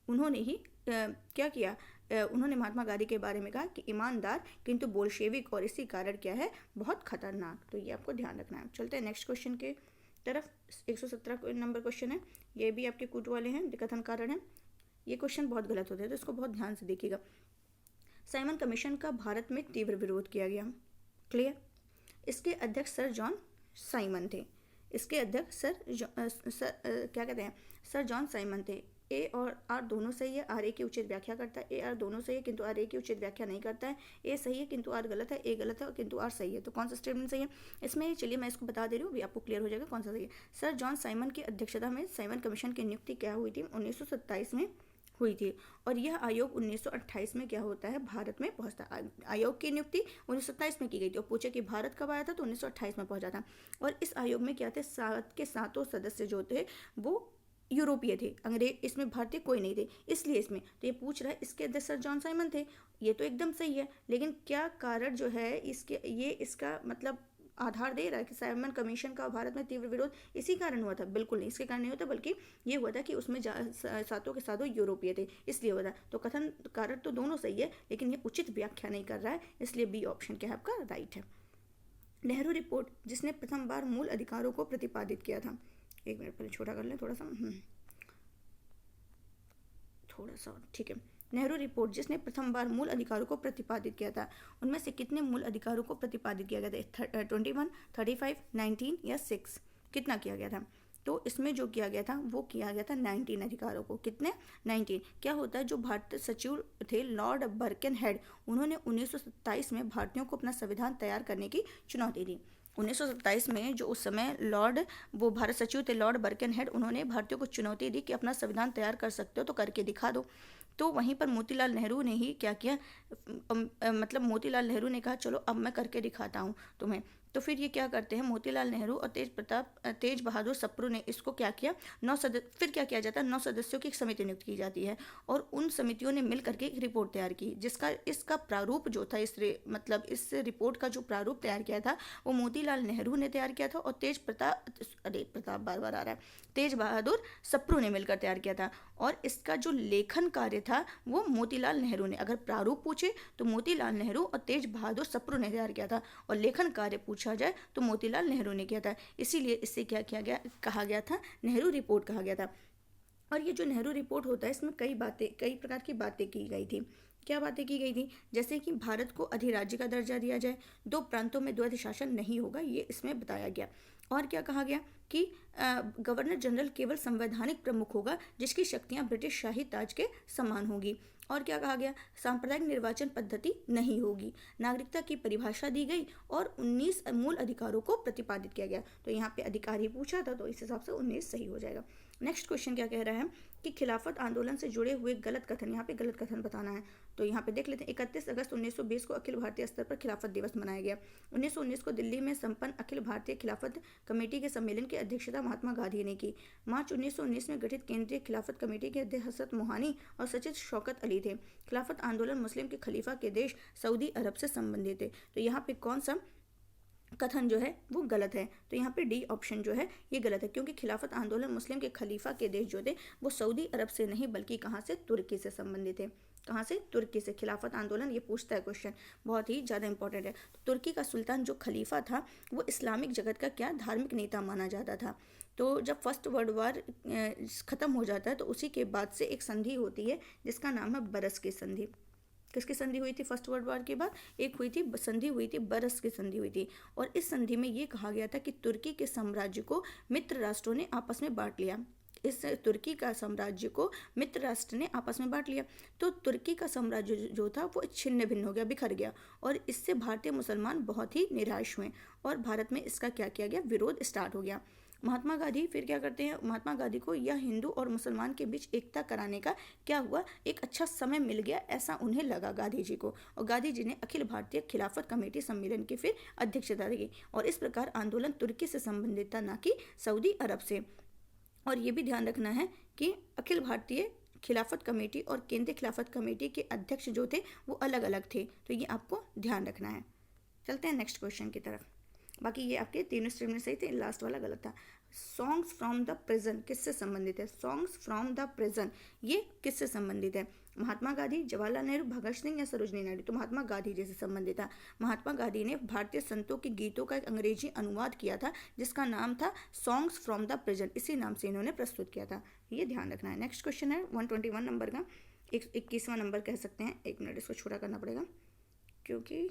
उन्होंने ही क्या किया, उन्होंने महात्मा गांधी के बारे में कहा कि ईमानदार किंतु बोल्शेविक और इसी कारण क्या है, बहुत खतरनाक। तो ये आपको ध्यान रखना है। चलते हैं नेक्स्ट क्वेश्चन के तरफ। 117 नंबर क्वेश्चन है, ये भी आपके कूट वाले हैं, कथन कारण है। ये क्वेश्चन बहुत गलत होते हैं तो इसको बहुत ध्यान से देखिएगा। साइमन कमीशन का भारत में तीव्र विरोध किया गया, क्लियर। इसके अध्यक्ष सर जॉन साइमन थे, इसके अध्यक्ष सर जॉन साइमन थे। ए और आर दोनों सही है, आर ए की उचित व्याख्या करता है। ए आर दोनों सही है किंतु आर ए की उचित व्याख्या नहीं करता है। ए सही है किंतु आर गलत है, ए गलत है किंतु आर सही है। तो कौन सा स्टेटमेंट सही है इसमें, चलिए मैं इसको बता दे रही हूँ, अभी आपको क्लियर हो जाएगा कौन सा सही है। सर जॉन साइमन की अध्यक्षता में साइमन कमीशन की नियुक्ति क्या हुई थी, 1927 में हुई थी। और यह आयोग 1928 में क्या होता है, भारत में पहुंचता है। आयोग की नियुक्ति 1927 में की गई थी और पूछे कि भारत कब आया था, तो 1928 में पहुंचा था। और इस आयोग में क्या थे, 7 के 7 सदस्य जो थे वो यूरोपीय थे, अंग्रेज इसमें भारतीय कोई नहीं थे, इसलिए इसमें तो ये पूछ रहा है इसके अध्यक्ष सर जॉन साइमन थे। ये तो एकदम सही है, लेकिन क्या कारण जो है इसका मतलब आधार दे रहा है कि साइमन कमीशन का भारत में तीव्र विरोध इसी कारण हुआ था, बिल्कुल नहीं, इसके कारण नहीं होता, बल्कि ये हुआ था कि उसमें 7 के 7 यूरोपीय थे, इसलिए हुआ था। तो कथन कारण तो दोनों सही है, लेकिन ये उचित व्याख्या नहीं कर रहा है, इसलिए बी ऑप्शन क्या है आपका राइट है। नेहरू रिपोर्ट जिसने प्रथम बार मूल अधिकारों को प्रतिपादित किया था, एक मिनट पहले छोटा कर लें थोड़ा सा, ठीक है। नेहरू रिपोर्ट जिसने प्रथम बार मूल अधिकारों को प्रतिपादित किया था, उनमें से कितने मूल अधिकारों को प्रतिपादित किया गया था, 21, 35, 19 या 6, कितना किया गया था। तो इसमें जो किया गया था वो किया गया था 19 अधिकारों को, कितने 19। क्या होता है, जो भारतीय सचिव थे लॉर्ड बर्केनहेड, उन्होंने 1927 में भारतीयों को अपना संविधान तैयार करने की चुनौती दी। 1927 में जो उस समय वो भारत सचिव थे लॉर्ड बर्केनहेड, उन्होंने भारतीयों को चुनौती दी कि अपना संविधान तैयार कर सकते हो तो करके दिखा दो। तो वहीं पर मोतीलाल नेहरू ने ही क्या किया, मतलब मोतीलाल नेहरू ने कहा चलो अब मैं करके दिखाता हूँ तुम्हें। तो फिर ये क्या करते हैं, मोतीलाल नेहरू और तेज बहादुर सप्रू ने इसको क्या किया, फिर क्या किया जाता है, 9 सदस्यों की एक समिति नियुक्त की जाती है और उन समितियों ने मिल करके एक रिपोर्ट तैयार की, जिसका इसका प्रारूप जो था, इस रिपोर्ट का जो प्रारूप तैयार किया था वो मोतीलाल नेहरू ने तैयार किया था और तेज बहादुर सप्रू ने मिलकर तैयार किया था। और इसका जो लेखन कार्य था वो मोतीलाल नेहरू ने, अगर प्रारूप पूछे तो मोतीलाल नेहरू और तेज बहादुर सप्रू ने तैयार किया था, और लेखन कार्य पूछा जाए तो मोतीलाल नेहरू ने किया था। इसीलिए इससे क्या किया गया, कहा गया था नेहरू रिपोर्ट कहा गया था। और ये जो नेहरू रिपोर्ट होता है इसमें कई प्रकार की बातें की गई थी। क्या बातें की गई थी, जैसे कि भारत को अधिराज्य का दर्जा दिया जाए, 2 प्रांतों में द्वैध शासन नहीं होगा, ये इसमें बताया गया। और क्या कहा गया कि गवर्नर जनरल केवल संवैधानिक प्रमुख होगा जिसकी शक्तियां ब्रिटिश शाही ताज के समान होगी। और क्या कहा गया, सांप्रदायिक निर्वाचन पद्धति नहीं होगी। नागरिकता की परिभाषा दी गई और 19 मूल अधिकारों को प्रतिपादित किया गया। तो यहाँ पे अधिकार ही पूछा था, तो इस हिसाब से 19 सही हो जाएगा। नेक्स्ट क्वेश्चन क्या कह रहा है कि खिलाफत आंदोलन से जुड़े हुए गलत कथन, यहाँ पे गलत कथन बताना है। तो यहाँ पे देख लेते हैं। 31 अगस्त 1920 को अखिल भारतीय स्तर पर खिलाफत दिवस मनाया गया। 1919 को दिल्ली में संपन्न अखिल भारतीय खिलाफत कमेटी के सम्मेलन की अध्यक्षता महात्मा गांधी ने की। मार्च 1919 में गठित केंद्रीय खिलाफत कमेटी के अध्यक्ष हजरत मोहानी और सचिव शौकत अली थे। खिलाफत आंदोलन मुस्लिम के खलीफा के देश सऊदी अरब से संबंधित थे। तो यहाँ पे कौन सा कथन जो है वो गलत है, तो यहाँ पे डी ऑप्शन जो है ये गलत है, क्योंकि खिलाफत आंदोलन मुस्लिम के खलीफा के देश जो थे वो सऊदी अरब से नहीं बल्कि कहाँ से, तुर्की से संबंधित है। कहाँ से, तुर्की से। खिलाफत आंदोलन ये पूछता है क्वेश्चन, बहुत ही ज़्यादा इंपॉर्टेंट है। तो तुर्की का सुल्तान जो खलीफा था वो इस्लामिक जगत का क्या, धार्मिक नेता माना जाता था। तो जब फर्स्ट वर्ल्ड वार ख़त्म हो जाता है तो उसी के बाद से एक संधि होती है जिसका नाम है बरस की संधि। किसकी संधि हुई थी फर्स्ट वर्ल्ड वार के बाद? एक हुई थी संधि, हुई थी बरस की संधि हुई थी। और इस संधि में ये कहा गया था कि तुर्की के साम्राज्य को मित्र राष्ट्रों ने आपस में बांट लिया। इस तुर्की का साम्राज्य को मित्र राष्ट्र ने आपस में बांट लिया। तो तुर्की का साम्राज्य जो था वो छिन्न भिन्न हो गया, बिखर गया। और इससे भारतीय मुसलमान बहुत ही निराश हुए और भारत में इसका क्या किया गया, विरोध स्टार्ट हो गया। महात्मा गांधी फिर क्या करते हैं, महात्मा गांधी को यह हिंदू और मुसलमान के बीच एकता कराने का क्या हुआ, एक अच्छा समय मिल गया, ऐसा उन्हें लगा गांधी जी को। और गांधी जी ने अखिल भारतीय खिलाफत कमेटी सम्मेलन की फिर अध्यक्षता की। और इस प्रकार आंदोलन तुर्की से संबंधित था, ना कि सऊदी अरब से। और ये भी ध्यान रखना है कि अखिल भारतीय खिलाफत कमेटी और केंद्रीय खिलाफत कमेटी के अध्यक्ष जो थे वो अलग अलग थे, तो ये आपको ध्यान रखना है। चलते हैं नेक्स्ट क्वेश्चन की तरफ। बाकी ये आपके तीनों स्ट्रीम में सही थे, लास्ट वाला गलत था। सॉन्ग्स फ्रॉम द प्रिजन किससे संबंधित है? सॉन्ग्स फ्रॉम द प्रिजन ये किससे संबंधित है? महात्मा गांधी, जवाहरलाल नेहरू, भगत सिंह या सरोजनी नायडू? तो महात्मा गांधी जी से संबंधित था। महात्मा गांधी ने भारतीय संतों के गीतों का एक अंग्रेजी अनुवाद किया था जिसका नाम था सॉन्ग्स फ्रॉम द प्रिजन, इसी नाम से इन्होंने प्रस्तुत किया था। ये ध्यान रखना है। नेक्स्ट क्वेश्चन है 121 नंबर का, 21वां नंबर कह सकते हैं। एक मिनट, इसको छोटा करना पड़ेगा क्योंकि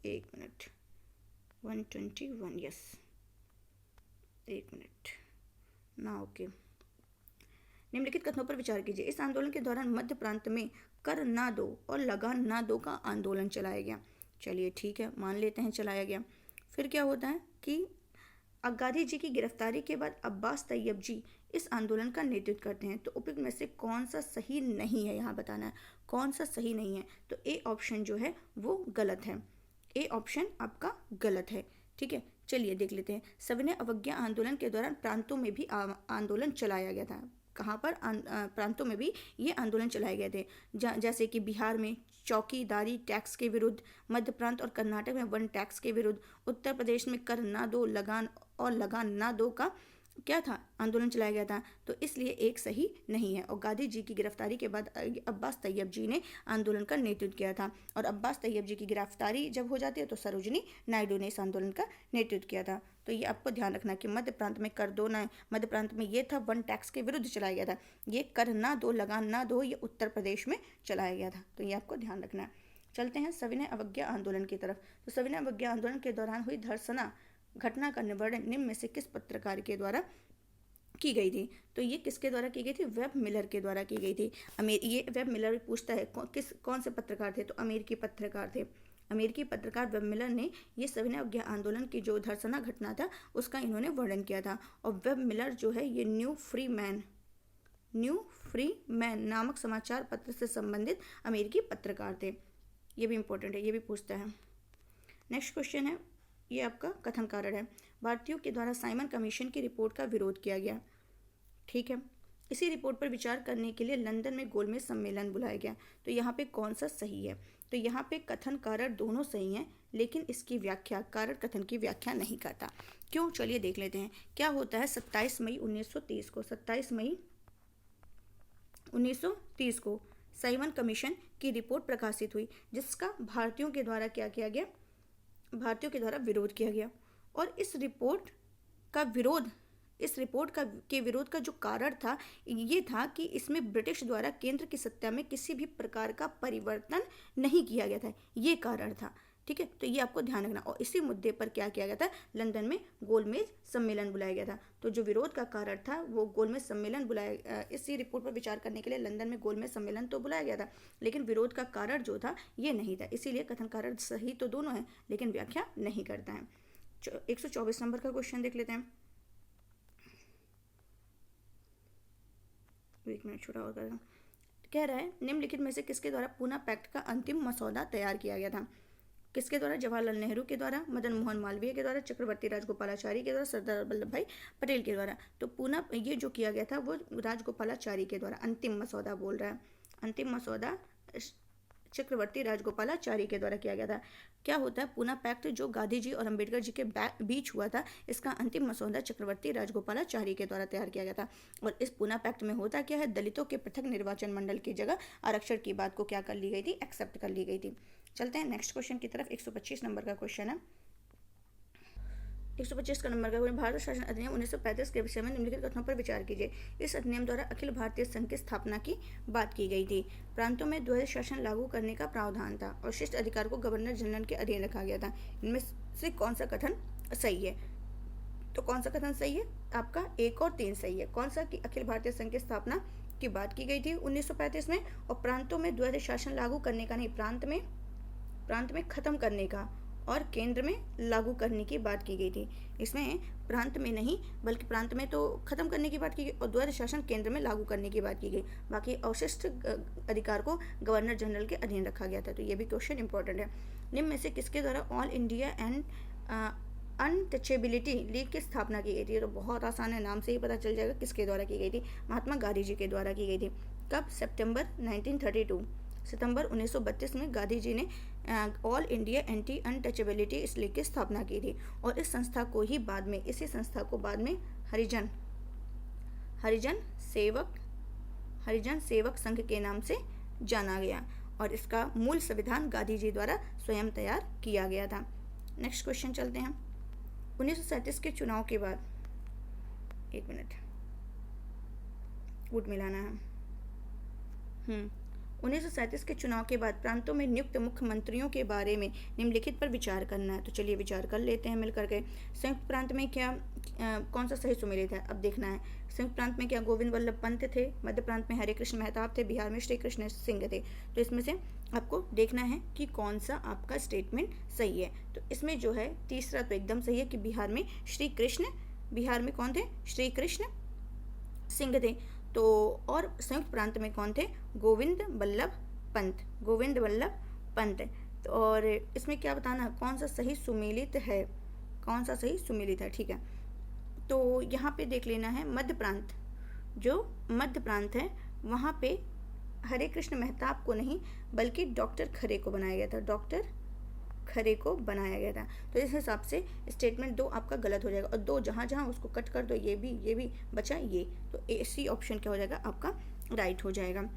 1 मिनट 121, यस, 1 मिनट ना, ओके। निम्नलिखित कथनों पर विचार कीजिए। इस आंदोलन के दौरान मध्य प्रांत में कर ना दो और लगान ना दो का आंदोलन चलाया गया। चलिए ठीक है, मान लेते हैं चलाया गया। फिर क्या होता है कि गांधी जी की गिरफ्तारी के बाद अब्बास तैयब जी इस आंदोलन का नेतृत्व करते हैं। तो उपयुक्त में से कौन सा सही नहीं है, यहाँ बताना है कौन सा सही नहीं है। तो ए ऑप्शन जो है वो गलत है, ए ऑप्शन आपका गलत है। ठीक है, चलिए देख लेते हैं। सविनय अवज्ञा आंदोलन के दौरान प्रांतों में भी आंदोलन चलाया गया था। कहाँ पर? प्रांतों में भी ये आंदोलन चलाए गए थे, जैसे कि बिहार में चौकीदारी टैक्स के विरुद्ध, मध्य प्रांत और कर्नाटक में वन टैक्स के विरुद्ध, उत्तर प्रदेश में कर ना दो लगान और लगान ना दो का क्या था, आंदोलन चलाया गया था। तो इसलिए एक सही नहीं है। और गांधी जी की गिरफ्तारी के बाद अब्बास तैयब जी ने आंदोलन का नेतृत्व किया था। और अब्बास तैयब जी की गिरफ्तारी जब हो जाती है तो सरोजनी नायडू ने इस आंदोलन का नेतृत्व किया था। तो ये आपको ध्यान रखना कि मध्य प्रांत में कर दो ना, मध्य प्रांत में ये था वन टैक्स के विरुद्ध चलाया गया था। ये कर ना दो लगान ना दो ये उत्तर प्रदेश में चलाया गया था। तो ये आपको ध्यान रखना है। चलते हैं सविनय अवज्ञा आंदोलन की तरफ। तो सविनय अवज्ञा आंदोलन के दौरान हुई धर्षणा घटना का निवारण निम्न में से किस पत्रकार के द्वारा की गई थी? तो ये किसके द्वारा की गई थी? वेब मिलर के द्वारा की गई थी। ये वेब मिलर पूछता है कौन से पत्रकार थे? तो अमेरिकी पत्रकार थे। अमेरिकी पत्रकार वेब मिलर ने ये सविनय अवज्ञा आंदोलन की जो धर्षणा घटना था उसका इन्होंने वर्णन किया था। और वेब मिलर जो है ये न्यू फ्री मैन नामक समाचार पत्र से संबंधित अमेरिकी पत्रकार थे। ये भी इंपॉर्टेंट है, ये भी पूछता है। नेक्स्ट क्वेश्चन है, ये आपका कथन कारण है। भारतीयों के द्वारा साइमन कमीशन की रिपोर्ट का विरोध किया गया। ठीक है, इसी रिपोर्ट पर विचार करने के लिए लंदन में गोलमेज सम्मेलन बुलाया गया। तो यहाँ पे कौन सा सही है? तो यहाँ पे कथन कारण दोनों सही हैं, लेकिन इसकी व्याख्या कारण कथन की व्याख्या नहीं करता। क्यों? चलिए देख लेते हैं। क्या होता है 27 मई 1930 को, 27 मई 1930 को साइमन कमीशन की रिपोर्ट प्रकाशित हुई जिसका भारतीयों के द्वारा क्या किया गया? भारतीयों के द्वारा विरोध किया गया। और इस रिपोर्ट के विरोध का जो कारण था ये था कि इसमें ब्रिटिश द्वारा केंद्र की सत्ता में किसी भी प्रकार का परिवर्तन नहीं किया गया था। ये कारण था। ठीक है, तो ये आपको ध्यान रखना। और इसी मुद्दे पर क्या किया गया था, लंदन में गोलमेज सम्मेलन बुलाया गया था। तो जो विरोध का कारण था वो गोलमेज सम्मेलन बुलाया, इसी रिपोर्ट पर विचार करने के लिए लंदन में गोलमेज सम्मेलन तो बुलाया गया था, लेकिन विरोध का कारण जो था ये नहीं था। इसीलिए कथन कारण सही तो दोनों है, लेकिन व्याख्या नहीं करता है। 124 नंबर का क्वेश्चन देख लेते हैं। एक मिनट छोटा और कर, कह रहा है निम्नलिखित में से किसके द्वारा पूना पैक्ट का अंतिम मसौदा तैयार किया गया था। किसके द्वारा, जवाहरलाल नेहरू के द्वारा, मदन मोहन मालवीय के द्वारा, चक्रवर्ती राजगोपालाचारी के द्वारा, सरदार वल्लभ भाई पटेल के द्वारा। तो पूना ये जो किया गया था वो राजगोपालाचारी के द्वारा, अंतिम मसौदा बोल रहा है, अंतिम मसौदा चक्रवर्ती राजगोपालाचारी के द्वारा किया गया था। क्या होता है, पूना पैक्ट जो गांधी जी और अंबेडकर जी के बीच हुआ था, इसका अंतिम मसौदा चक्रवर्ती राजगोपालाचारी के द्वारा तैयार किया गया था। और इस पूना पैक्ट में होता क्या है, दलितों के पृथक निर्वाचन मंडल की जगह आरक्षण की बात को क्या कर ली गई थी, एक्सेप्ट कर ली गई थी। चलते हैं नेक्स्ट क्वेश्चन की तरफ। 125 नंबर का क्वेश्चन है। 125 का नंबर का क्वेश्चन, भारत शासन अधिनियम 1935 के विषय में निम्नलिखित कथनों पर विचार कीजिए। इस अधिनियम द्वारा अखिल भारतीय संघ की स्थापना की बात की गई थी। प्रांतों में द्वैध शासन लागू करने का प्रावधान था और शिष्ट अधिकार को गवर्नर जनरल के अधीन रखा गया था। इनमें से कौन सा कथन सही है? तो कौन सा कथन सही है आपका? 1 और 3 सही है। कौन सा कि अखिल भारतीय संघ की स्थापना की बात की गई थी 1935 में, और प्रांतों में द्वैध शासन लागू करने का नहीं, प्रांत में खत्म करने का और केंद्र में लागू करने की बात की गई थी। इसमें प्रांत में नहीं बल्कि प्रांत में तो खत्म करने की बात की गई और द्वैध शासन केंद्र में लागू करने की बात की गई। बाकी अवशिष्ट अधिकार को गवर्नर जनरल के अधीन रखा गया था। तो ये भी क्वेश्चन इंपॉर्टेंट है। निम्न में से किसके द्वारा all India and untouchability league की स्थापना की गई थी? तो बहुत आसान है, नाम से ही पता चल जाएगा किसके द्वारा की गई थी। महात्मा गांधी जी के द्वारा की गई थी। कब? सितंबर 1932 में गांधी जी ने ऑल इंडिया एंटी अनटचेबिलिटी इस लीग की स्थापना की थी। और इस संस्था को ही बाद में, इसी संस्था को बाद में हरिजन सेवक संघ के नाम से जाना गया और इसका मूल संविधान गांधी जी द्वारा स्वयं तैयार किया गया था। नेक्स्ट क्वेश्चन चलते हैं। 1937 के चुनाव के बाद, एक मिनट वोट मिलाना है। 1937 के चुनाव के बाद प्रांतों में नियुक्त मुख्यमंत्रियों के बारे में निम्नलिखित पर विचार करना है। तो चलिए विचार कर लेते हैं मिलकर के। संयुक्त प्रांत में क्या कौन सा सही सुमेलित है, अब देखना है। संयुक्त प्रांत में क्या गोविंद वल्लभ पंत थे, मध्य प्रांत में हरे कृष्ण मेहताब थे, बिहार में श्री कृष्ण सिंह थे। तो इसमें से आपको देखना है कि कौन सा आपका स्टेटमेंट सही है। तो इसमें जो है तीसरा तो एकदम सही है कि बिहार में कौन थे, श्री कृष्ण सिंह थे। तो और संयुक्त प्रांत में कौन थे, गोविंद वल्लभ पंत। तो और इसमें क्या बताना, कौन सा सही सुमेलित है, ठीक है। तो यहाँ पे देख लेना है मध्य प्रांत है, वहाँ पे हरे कृष्ण मेहताब को नहीं बल्कि डॉक्टर खरे को बनाया गया था। तो इस हिसाब से स्टेटमेंट 2 आपका गलत हो जाएगा और 2 जहाँ उसको कट कर दो, ये भी बचा ये, तो सी ऑप्शन क्या हो जाएगा आपका राइट हो जाएगा।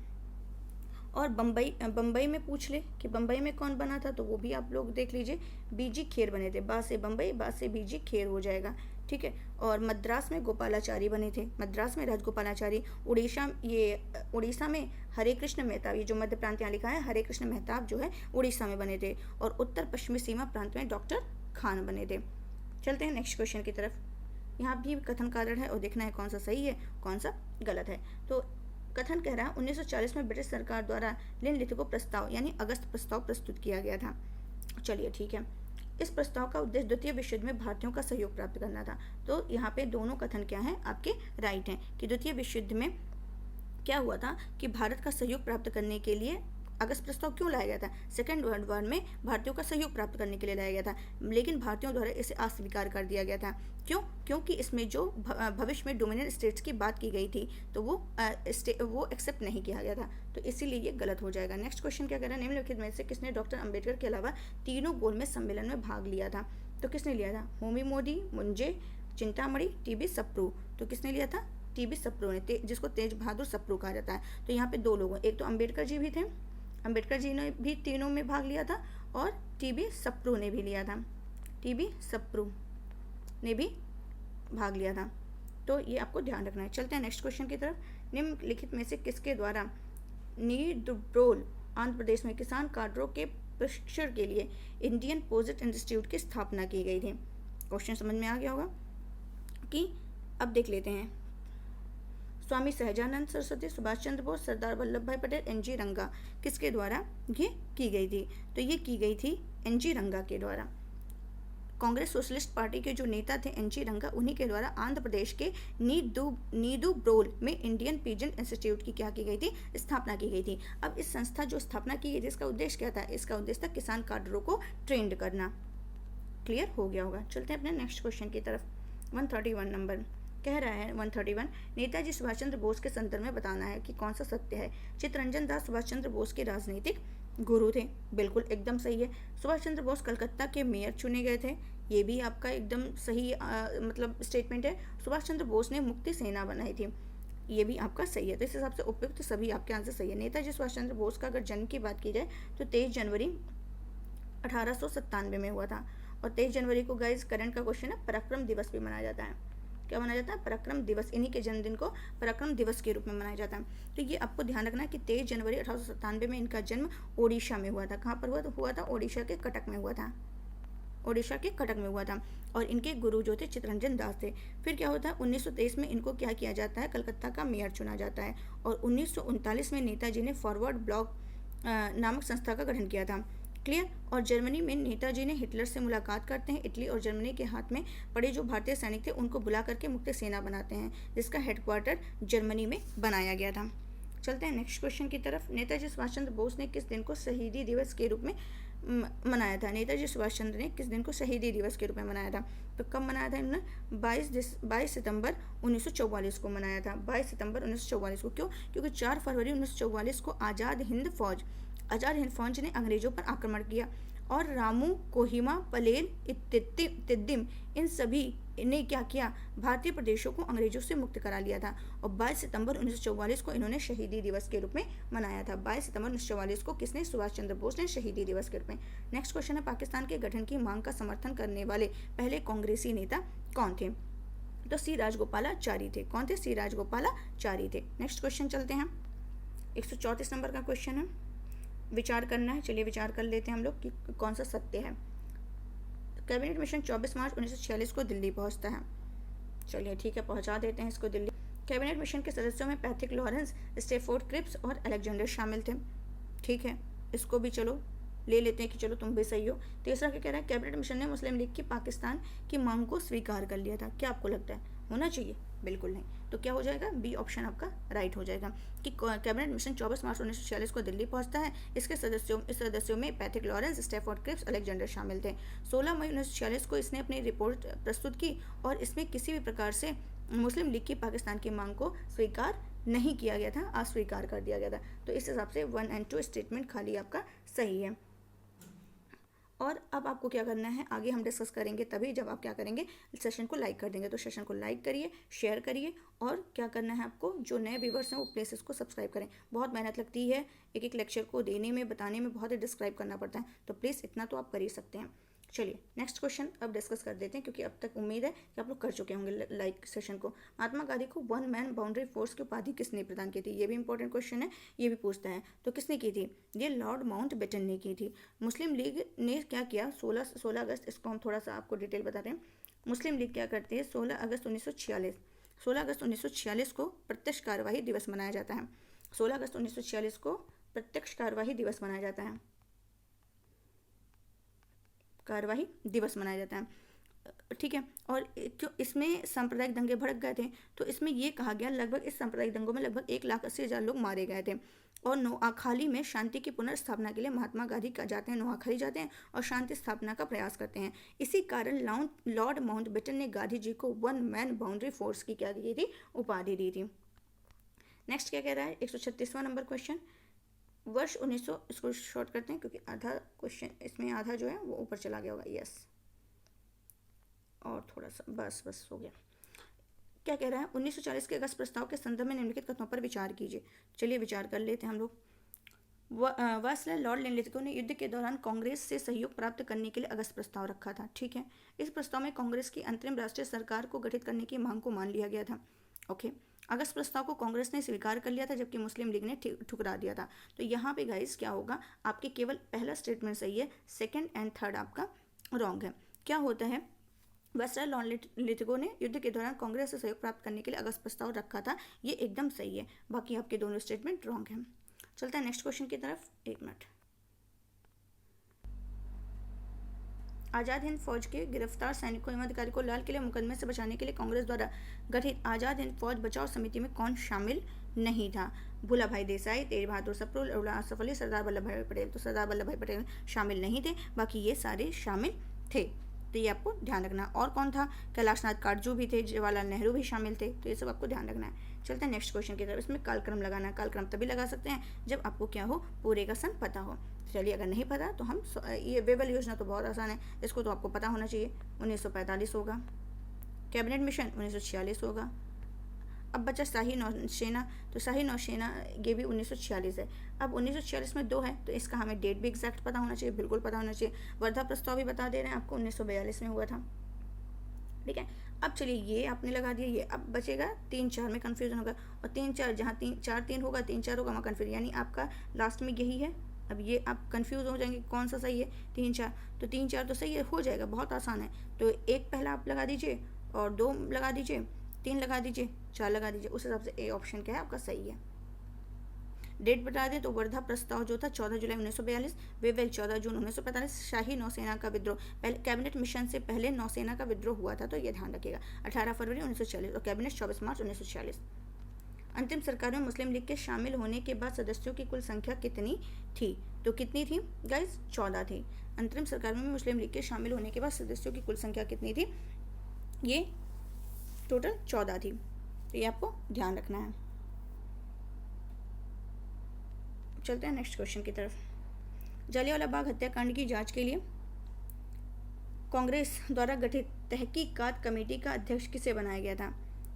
और बम्बई में पूछ ले कि बम्बई में कौन बना था, तो वो भी आप लोग देख लीजिए, बीजी खेर बने थे। बा से बम्बई, बा से बीजी खेर हो जाएगा, ठीक है। और मद्रास में गोपालाचारी बने थे, मद्रास में राजगोपालाचारी। उड़ीसा में हरे कृष्ण मेहताब, ये जो मध्य प्रांत यहाँ लिखा है, हरे कृष्ण मेहताब जो है उड़ीसा में बने थे। और उत्तर पश्चिमी सीमा प्रांत में डॉक्टर खान बने थे। चलते हैं नेक्स्ट क्वेश्चन की तरफ। यहाँ भी कथन कारण है और देखना है कौन सा सही है कौन सा गलत है। तो कथन कह रहा है 1940 में ब्रिटिश सरकार द्वारा निम्नलिखित प्रस्ताव यानी अगस्त प्रस्ताव प्रस्तुत किया गया था। चलिए ठीक है। इस प्रस्ताव का उद्देश्य द्वितीय विश्व युद्ध में भारतीयों का सहयोग प्राप्त करना था। तो यहाँ पे दोनों कथन क्या है आपके राइट हैं कि द्वितीय विश्व युद्ध में क्या हुआ था कि भारत का सहयोग प्राप्त करने के लिए अगस्त प्रस्ताव क्यों लाया गया था? सेकेंड वर्ल्ड वॉर में भारतीयों का सहयोग प्राप्त करने के लिए लाया गया था, लेकिन भारतीयों द्वारा इसे अस्वीकार कर दिया गया था। क्यों? क्योंकि इसमें जो भविष्य में डोमिनेंट स्टेट्स की बात की गई थी तो वो एक्सेप्ट नहीं किया गया था, तो इसीलिए ये गलत हो जाएगा। नेक्स्ट क्वेश्चन क्या कह रहा है, निम्नलिखित में से किसने डॉक्टर अम्बेडकर के अलावा तीनों गोलमेज सम्मेलन में भाग लिया था? तो किसने लिया था? होमी मोदी, मुंजे, चिंतामणि, टीबी सप्रू। तो किसने लिया था? टीबी सप्रू ने, जिसको तेज बहादुर सप्रू कहा जाता है। तो यहाँ पे 2 लोग, एक तो अम्बेडकर जी भी थे, अम्बेडकर जी ने भी तीनों में भाग लिया था और टीबी सप्रू ने भी लिया था, भाग लिया था। तो ये आपको ध्यान रखना है। चलते हैं नेक्स्ट क्वेश्चन की तरफ। निम्नलिखित में से किसके द्वारा नीरदुब्रोल आंध्र प्रदेश में किसान काडरों के प्रशिक्षण के लिए इंडियन पोस्ट इंस्टीट्यूट की स्थापना की गई थी? क्वेश्चन समझ में आ गया होगा कि अब देख लेते हैं। स्वामी सहजानंद सरस्वती, सुभाष चंद्र बोस, सरदार वल्लभ भाई पटेल, एन.जी. रंगा, किसके द्वारा ये की गई थी? तो ये की गई थी एन.जी. रंगा के द्वारा। कांग्रेस सोशलिस्ट पार्टी के जो नेता थे एन.जी. रंगा, उन्हीं के द्वारा आंध्र प्रदेश के नीदू ब्रोल में इंडियन पिजन इंस्टीट्यूट की क्या की गई थी? स्थापना की गई थी। अब इस संस्था जो स्थापना की गई थी, इसका उद्देश्य क्या था? इसका उद्देश्य था किसान काडरों को ट्रेंड करना। क्लियर हो गया होगा। चलते हैं अपने नेक्स्ट क्वेश्चन की तरफ। 131 नंबर कह रहा है 131, नेताजी सुभाष चंद्र बोस के संदर्भ में बताना है कि कौन सा सत्य है। चित्तरंजन दास सुभाष चंद्र बोस के राजनीतिक गुरु थे। बिल्कुल एकदम सही है। सुभाष चंद्र बोस कलकत्ता के मेयर चुने गए थे। ये भी आपका एकदम सही मतलब स्टेटमेंट है। सुभाष चंद्र बोस ने मुक्ति सेना बनाई थी। ये भी आपका सही है। तो इस हिसाब से उपयुक्त सभी आपके आंसर सही है। नेताजी सुभाष चंद्र बोस का अगर जन्म की बात की जाए तो 23 जनवरी 1897 में हुआ था। और 23 जनवरी को गाइस करंट का क्वेश्चन है, पराक्रम दिवस भी मनाया जाता है। क्या मनाया जाता है? पराक्रम दिवस। इन्हीं के जन्मदिन को पराक्रम दिवस के रूप में मनाया जाता है। तो ये आपको ध्यान रखना है कि 23 जनवरी 1897 में इनका जन्म ओडिशा में हुआ था। कहाँ पर हुआ था? ओडिशा के कटक में हुआ था। ओडिशा के कटक में हुआ था। और इनके गुरु जो थे चित्तरंजन दास थे। फिर क्या होता है? 1923 में इनको क्या किया जाता है? कलकत्ता का मेयर चुना जाता है। और 1939 में नेताजी ने फॉरवर्ड ब्लॉक नामक संस्था का गठन किया था। क्लियर। और जर्मनी में नेताजी ने हिटलर से मुलाकात करते हैं। इटली और जर्मनी के हाथ में पड़े जो भारतीय सैनिक थे उनको बुला करके मुक्ति सेना बनाते हैं, जिसका हेडक्वार्टर जर्मनी में बनाया गया था। चलते हैं नेक्स्ट क्वेश्चन की तरफ। नेताजी सुभाष चंद्र बोस ने किस दिन को शहीदी दिवस के रूप में मनाया था? नेताजी सुभाष चंद्र ने किस दिन को शहीदी दिवस के रूप में मनाया था? तो कब मनाया था इन्होंने? 22 सितंबर 1944 को मनाया था। 22 सितंबर 1944 को। क्यों? क्योंकि 4 फरवरी 1944 को आज़ाद हिंद फौज ने अंग्रेजों पर आक्रमण किया और रामू, कोहिमा, पलेल, तिद्दिम इन सभी ने क्या किया? भारतीय प्रदेशों को अंग्रेजों से मुक्त करा लिया था। और 22 सितंबर 1944 को इन्होंने शहीदी दिवस के रूप में मनाया था। 22 सितंबर 1944 को किसने? सुभाष चंद्र बोस ने शहीदी दिवस के रूप में। नेक्स्ट क्वेश्चन है, पाकिस्तान के गठन की मांग का समर्थन करने वाले पहले कांग्रेसी नेता कौन थे? तो सी राजगोपालाचारी थे। कौन थे? सी राजगोपालाचारी थे। नेक्स्ट क्वेश्चन चलते हैं। 134 नंबर का क्वेश्चन है, विचार करना है। चलिए विचार कर लेते हैं हम लोग कि कौन सा सत्य है। कैबिनेट मिशन 24 मार्च 1946 को दिल्ली पहुंचता है। चलिए ठीक है, पहुंचा देते हैं इसको दिल्ली। कैबिनेट मिशन के सदस्यों में पैट्रिक लॉरेंस, स्टेफोर्ड क्रिप्स और अलेक्जेंडर शामिल थे। ठीक है, इसको भी चलो ले लेते हैं कि चलो तुम भी सही हो। तीसरा क्या कह रहा है? कैबिनेट मिशन ने मुस्लिम लीग की पाकिस्तान की मांग को स्वीकार कर लिया था। क्या आपको लगता है होना चाहिए? बिल्कुल नहीं। तो क्या हो जाएगा? बी ऑप्शन आपका राइट हो जाएगा कि कैबिनेट मिशन 24 मार्च 1946 को दिल्ली पहुंचता है। इस सदस्यों में Patrick Lawrence, Stafford Cripps, Alexander शामिल थे। 16 मई 1946 को इसने अपनी रिपोर्ट प्रस्तुत की और इसमें किसी भी प्रकार से मुस्लिम लीग की पाकिस्तान की मांग को स्वीकार नहीं किया गया था, अस्वीकार कर दिया गया था। तो इस हिसाब से 1 और 2 स्टेटमेंट खाली आपका सही है। और अब आपको क्या करना है, आगे हम डिस्कस करेंगे तभी जब आप क्या करेंगे, सेशन को लाइक कर देंगे। तो सेशन को लाइक करिए, शेयर करिए और क्या करना है आपको, जो नए व्यूवर्स हैं वो प्लेसेस को सब्सक्राइब करें। बहुत मेहनत लगती है एक एक लेक्चर को देने में, बताने में बहुत ही डिस्क्राइब करना पड़ता है, तो प्लीज़ इतना तो आप कर ही सकते हैं। चलिए नेक्स्ट क्वेश्चन अब डिस्कस कर देते हैं, क्योंकि अब तक उम्मीद है कि आप लोग कर चुके होंगे लाइक सेशन को। महात्मा गांधी को 1 मैन बाउंड्री फोर्स की उपाधि किसने प्रदान की थी? ये भी इंपॉर्टेंट क्वेश्चन है, ये भी पूछता है। तो किसने की थी? ये लॉर्ड माउंटबेटन ने की थी। मुस्लिम लीग ने क्या किया? 16 अगस्त, इसको हम थोड़ा सा आपको डिटेल बताते हैं। मुस्लिम लीग क्या करती है? 16 अगस्त 1946 को प्रत्यक्ष कार्यवाही दिवस मनाया जाता है। 16 अगस्त 1946 को प्रत्यक्ष कार्यवाही दिवस मनाया जाता है, कार्यवाही दिवस मनाया जाता है। ठीक है, और क्यों इसमें सांप्रदायिक दंगे भड़क गए थे, तो इसमें ये कहा गया लगभग इस सांप्रदायिक दंगों में लगभग 1,80,000 लोग मारे गए थे। और नोआखाली में शांति की पुनर्स्थापना के लिए महात्मा गांधी जाते हैं, नोआखाली जाते हैं और शांति स्थापना का प्रयास करते हैं। इसी कारण लॉर्ड माउंटबेटन ने गांधी जी को 1 मैन बाउंड्री फोर्स की क्या दी थी? उपाधि दी थी। नेक्स्ट क्या कह रहा है? 136वां नंबर क्वेश्चन, वर्ष 1900, इसको शॉर्ट करते हैं क्योंकि आधा क्वेश्चन इसमें, आधा जो है वो ऊपर चला गया होगा। यस, और थोड़ा सा बस हो गया। क्या कह रहा है? 1940 के अगस्त प्रस्ताव के संदर्भ में निम्नलिखित कथनों पर विचार कीजिए। चलिए विचार कर लेते हैं हम लोग। वायसराय लॉर्ड लिनलिथगो ने युद्ध के दौरान कांग्रेस से सहयोग प्राप्त करने के लिए अगस्त प्रस्ताव रखा था। ठीक है, इस प्रस्ताव में कांग्रेस की अंतरिम राष्ट्रीय सरकार को गठित करने की मांग को मान लिया गया था। ओके, अगस्त प्रस्ताव को कांग्रेस ने स्वीकार कर लिया था जबकि मुस्लिम लीग ने ठुकरा दिया था। तो यहाँ पे गाइस क्या होगा, आपके केवल पहला स्टेटमेंट सही है, सेकंड एंड थर्ड आपका रॉन्ग है। क्या होता है, वायसराय लॉर्ड लिथगो ने युद्ध के दौरान कांग्रेस से सहयोग प्राप्त करने के लिए अगस्त प्रस्ताव रखा था, ये एकदम सही है। बाकी आपके दोनों स्टेटमेंट रॉन्ग हैं। चलते हैं नेक्स्ट क्वेश्चन की तरफ, 1 मिनट। आज़ाद हिंद फौज के गिरफ्तार सैनिकों एवं अधिकारी को लाल किले मुकदमे से बचाने के लिए कांग्रेस द्वारा गठित आज़ाद हिंद फौज बचाव समिति में कौन शामिल नहीं था? भूला भाई देसाई, तेज बहादुर सप्रू, आसफ अली, सरदार वल्लभ भाई पटेल। तो सरदार वल्लभ भाई पटेल शामिल नहीं थे, बाकी ये सारे शामिल थे, तो ये आपको ध्यान रखना। और कौन था, कैलाशनाथ काटजू भी थे, जवाहरलाल नेहरू भी शामिल थे, तो ये सब आपको ध्यान रखना है। चलते हैं नेक्स्ट क्वेश्चन की तरफ। इसमें कालक्रम लगाना है। कालक्रम तभी लगा सकते हैं जब आपको क्या हो, पूरे का सन पता हो। चलिए, अगर नहीं पता तो हम ये वेबल योजना तो बहुत आसान है, इसको तो आपको पता होना चाहिए। 1945 होगा, कैबिनेट मिशन 1946 होगा। अब बचा शाही नौसेना, तो शाही नौसेना ये भी 1946 है। अब 1946 में 2 है, तो इसका हमें डेट भी एग्जैक्ट पता होना चाहिए, बिल्कुल पता होना चाहिए। वर्धा प्रस्ताव भी बता दे रहे हैं आपको, 1942 में हुआ था, ठीक है। अब चलिए, ये आपने लगा दिया, ये अब बचेगा 3-4 में कन्फ्यूजन होगा, और 3-4 जहाँ 3-4-3 होगा, 3-4 होगा, वहाँ कन्फ्यूजन, यानी आपका लास्ट में यही है। अब ये आप कंफ्यूज हो जाएंगे कौन सा सही है, 3-4, तो 3-4 तो सही है, हो जाएगा, बहुत आसान है। तो 1 पहला आप लगा दीजिए, और 2 लगा दीजिए, 3 लगा दीजिए, 4 लगा दीजिए, उस हिसाब से ए ऑप्शन क्या है आपका सही है। डेट बता दें तो वर्धा प्रस्ताव जो था 14 जुलाई 1942, वेवेल 14 जून 1945, शाही नौसेना का विद्रोह, पहले कैबिनेट मिशन से पहले नौसेना का विद्रोह हुआ था, तो ये ध्यान रखिएगा, 18 फरवरी 1946, और कैबिनेट 24 मार्च 1946। अंतिम सरकार में मुस्लिम लीग के शामिल होने के बाद सदस्यों की कुल संख्या कितनी थी? तो कितनी थी गाइस? 14 थी। अंतरिम सरकार में मुस्लिम लीग के शामिल होने के बाद सदस्यों की कुल संख्या कितनी थी? ये टोटल 14 थी, तो ये आपको ध्यान रखना है। चलते हैं नेक्स्ट क्वेश्चन की तरफ। जलियांवाला बाग हत्याकांड की जांच के लिए कांग्रेस द्वारा गठित तहकीकात कमेटी का अध्यक्ष किसे बनाया गया था?